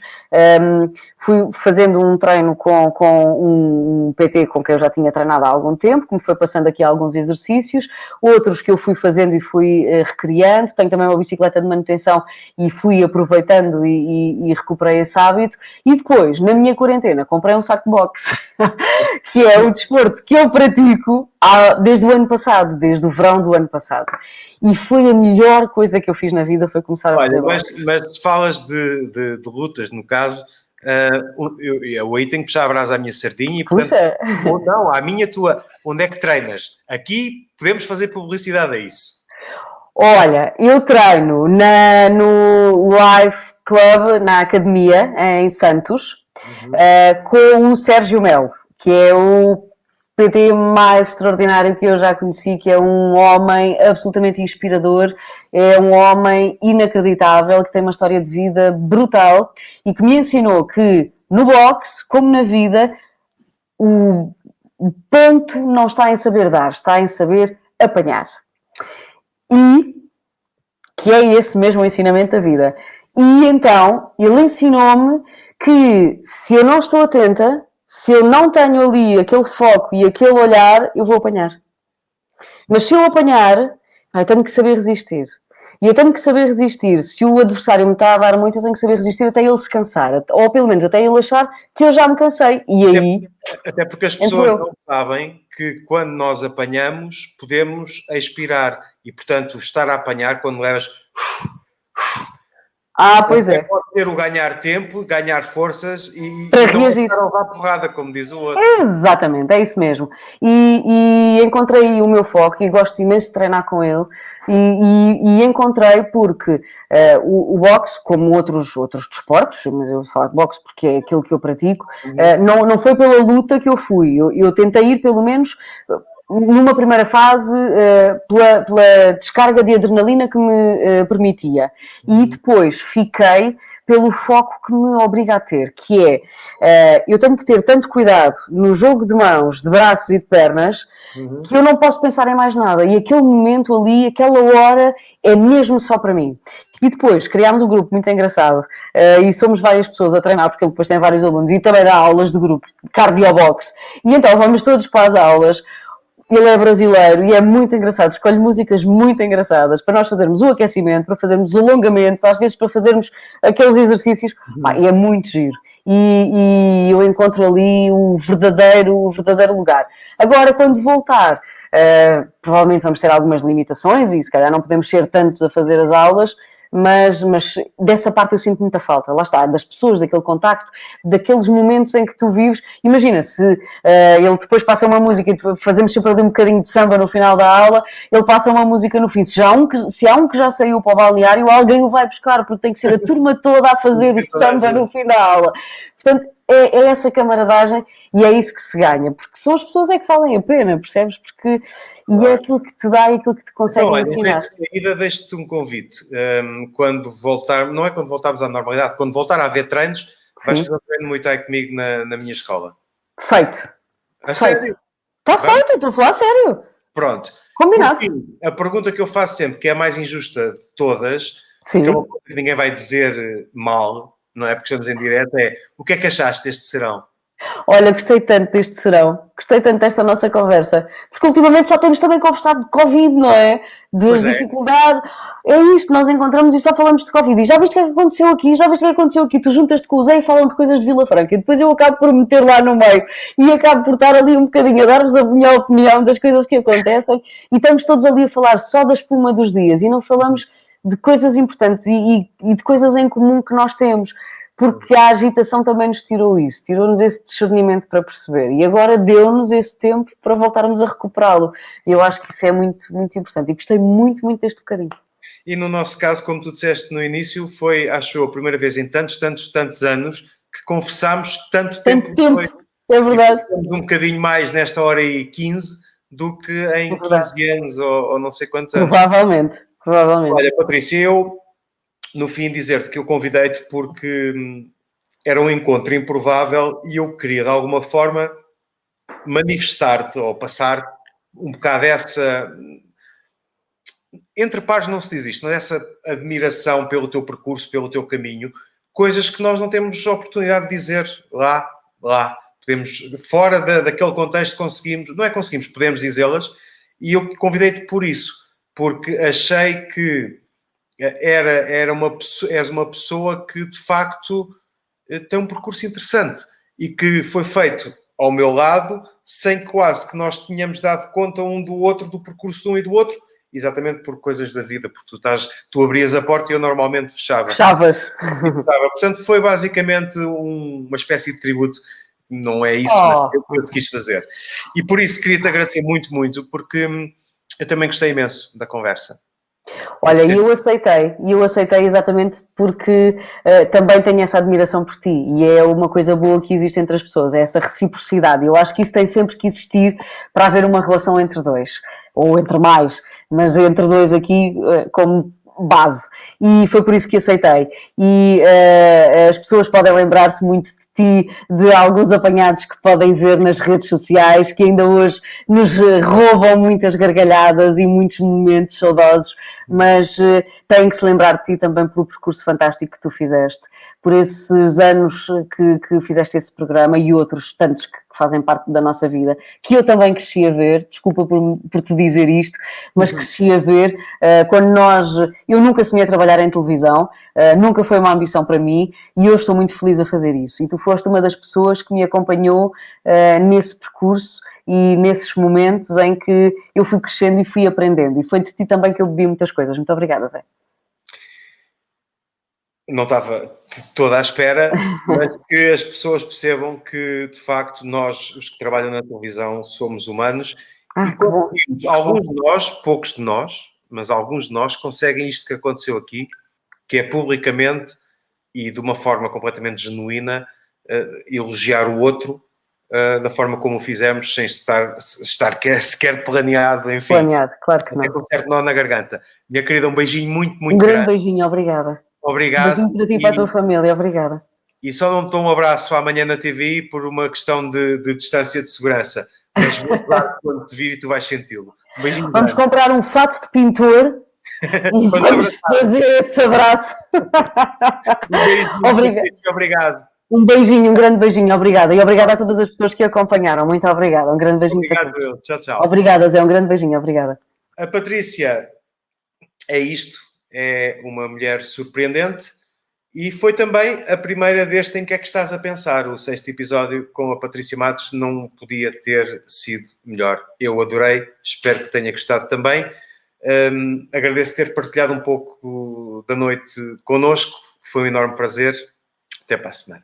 Fui fazendo um treino com um PT com quem eu já tinha treinado há algum tempo, que me foi passando aqui alguns exercícios, outros que eu fui fazendo e fui recriando. Tenho também uma bicicleta de manutenção e fui aproveitando e recuperei esse hábito. E depois, na minha quarentena, comprei um saco de boxe, que é o desporto que eu pratico desde o ano passado, desde o verão do ano passado. E foi a melhor coisa que eu fiz na vida, foi começar a fazer boxe. Mas falas de lutas, no caso, eu aí tenho que puxar a brasa à minha sardinha e, portanto, ou não, à minha, tua, onde é que treinas? Aqui podemos fazer publicidade a isso. Olha, eu treino no Life Club, na academia, em Santos, com o Sérgio Melo, que é o PT mais extraordinário que eu já conheci, que é um homem absolutamente inspirador, é um homem inacreditável, que tem uma história de vida brutal e que me ensinou que no boxe, como na vida, o ponto não está em saber dar, está em saber apanhar. E que é esse mesmo ensinamento da vida. E então, ele ensinou-me que se eu não estou atenta, se eu não tenho ali aquele foco e aquele olhar, eu vou apanhar. Mas se eu apanhar, eu tenho que saber resistir. E eu tenho que saber resistir. Se o adversário me está a dar muito, eu tenho que saber resistir até ele se cansar. Ou pelo menos até ele achar que eu já me cansei. E aí... Até porque as pessoas não sabem que quando nós apanhamos, podemos expirar. E, portanto, estar a apanhar quando levas... Pois é. Pode ser o ganhar tempo, ganhar forças e para não reagir. estar a levar porrada, como diz o outro. Exatamente, é isso mesmo. E encontrei o meu foco e gosto imenso de treinar com ele. E encontrei porque o boxe, como outros desportos, mas eu falo de boxe porque é aquilo que eu pratico, não foi pela luta que eu fui. Eu tentei ir pelo menos... numa primeira fase, pela descarga de adrenalina que me permitia. E depois fiquei pelo foco que me obriga a ter, que é, eu tenho que ter tanto cuidado no jogo de mãos, de braços e de pernas, que eu não posso pensar em mais nada. E aquele momento ali, aquela hora, é mesmo só para mim. E depois criámos um grupo muito engraçado, e somos várias pessoas a treinar, porque ele depois tem vários alunos, e também dá aulas de grupo, cardio-box. E então vamos todos para as aulas. Ele é brasileiro e é muito engraçado, escolhe músicas muito engraçadas para nós fazermos o aquecimento, para fazermos alongamentos, às vezes para fazermos aqueles exercícios, e é muito giro. E eu encontro ali o verdadeiro lugar. Agora, quando voltar, provavelmente vamos ter algumas limitações e se calhar não podemos ser tantos a fazer as aulas, mas dessa parte eu sinto muita falta. Lá está, das pessoas, daquele contacto, daqueles momentos em que tu vives. Imagina, se ele depois passa uma música e fazemos sempre ali um bocadinho de samba no final da aula, ele passa uma música no fim. Se há um que já saiu para o balneário, alguém o vai buscar, porque tem que ser a turma toda a fazer o samba no fim da aula. Portanto, é essa camaradagem e é isso que se ganha, porque são as pessoas é que valem a pena, percebes? Porque e é aquilo que te dá e aquilo que te consegue ensinar. Em seguida, deixo-te um convite. Quando voltar, não é quando voltarmos à normalidade, quando voltar a haver treinos, vais fazer um treino Muay Thai comigo na minha escola. Feito. A sério? Está feito, estou a falar a sério. Pronto. Combinado. Porque a pergunta que eu faço sempre, que é a mais injusta de todas, Sim. que é uma coisa que ninguém vai dizer mal, não é? Porque estamos em direto, é o que é que achaste deste serão? Olha, gostei tanto deste serão, gostei tanto desta nossa conversa, porque ultimamente só temos também conversado de Covid, não é? De Pois é. dificuldade. É isto, nós encontramos e só falamos de Covid. E já viste o que é que aconteceu aqui? Já viste o que é que aconteceu aqui? Tu juntas-te com o Zé e falam de coisas de Vila Franca. E depois eu acabo por me meter lá no meio e acabo por estar ali um bocadinho a dar-vos a minha opinião das coisas que acontecem. E estamos todos ali a falar só da espuma dos dias e não falamos de coisas importantes e de coisas em comum que nós temos. Porque a agitação também nos tirou isso, tirou-nos esse discernimento para perceber e agora deu-nos esse tempo para voltarmos a recuperá-lo. E eu acho que isso é muito, muito importante e gostei muito, muito deste bocadinho. E no nosso caso, como tu disseste no início, foi, acho eu, a primeira vez em tantos anos que conversámos tanto tempo. É verdade. E um bocadinho mais nesta hora e 15 do que em 15 anos ou não sei quantos anos. Provavelmente. Olha, Patrícia, eu no fim dizer-te que eu convidei-te porque era um encontro improvável e eu queria de alguma forma manifestar-te ou passar um bocado essa, entre pares não se diz isto, mas essa admiração pelo teu percurso, pelo teu caminho, coisas que nós não temos oportunidade de dizer lá. Podemos, fora daquele contexto, podemos dizê-las, e eu convidei-te por isso, porque achei que és uma pessoa que de facto tem um percurso interessante e que foi feito ao meu lado sem quase que nós tenhamos dado conta um do outro, do percurso de um e do outro, exatamente por coisas da vida, porque tu abrias a porta e eu normalmente fechava. Fechavas. Portanto, foi basicamente uma espécie de tributo. Não é isso que eu quis fazer. E por isso queria-te agradecer muito, muito, porque eu também gostei imenso da conversa. Olha, eu aceitei exatamente porque também tenho essa admiração por ti e é uma coisa boa que existe entre as pessoas, é essa reciprocidade. Eu acho que isso tem sempre que existir para haver uma relação entre dois, ou entre mais, mas entre dois aqui como base. E foi por isso que aceitei. E as pessoas podem lembrar-se muito de alguns apanhados que podem ver nas redes sociais, que ainda hoje nos roubam muitas gargalhadas e muitos momentos saudosos, mas têm que se lembrar de ti também pelo percurso fantástico que tu fizeste, por esses anos que fizeste esse programa e outros tantos que fazem parte da nossa vida, que eu também cresci a ver, desculpa por te dizer isto, mas cresci a ver quando eu nunca sonhei a trabalhar em televisão, nunca foi uma ambição para mim e hoje estou muito feliz a fazer isso. E tu foste uma das pessoas que me acompanhou nesse percurso e nesses momentos em que eu fui crescendo e fui aprendendo. E foi de ti também que eu bebi muitas coisas. Muito obrigada, Zé. Não estava toda à espera, mas que as pessoas percebam que, de facto, nós, os que trabalham na televisão, somos humanos e conseguimos, alguns de nós, poucos de nós, mas alguns de nós conseguem isto que aconteceu aqui, que é publicamente e de uma forma completamente genuína elogiar o outro da forma como o fizemos, sem estar sequer planeado, enfim. Planeado, claro que não. Com um certo nó na garganta. Minha querida, um beijinho muito grande. Um grande beijinho, obrigada. Obrigado. Um beijinho para ti e para a tua família, obrigada. E só não te dou um abraço amanhã na TV por uma questão de distância de segurança. Mas vou dar quando te vir e tu vais senti-lo. Um beijinho Vamos grande. comprar um fato de pintor e vamos fazer esse abraço. Obrigado. Um beijinho, um grande beijinho, obrigada. E obrigada a todas as pessoas que acompanharam. Muito obrigada. Um grande beijinho para todos. Obrigado, tchau, tchau. Obrigada, Zé. Um grande beijinho, obrigada. A Patrícia é isto. É uma mulher surpreendente e foi também a primeira deste Em Que É Que Estás a Pensar. O 6º episódio com a Patrícia Matos não podia ter sido melhor. Eu adorei, espero que tenha gostado também. Agradeço ter partilhado um pouco da noite connosco. Foi um enorme prazer. Até para a semana.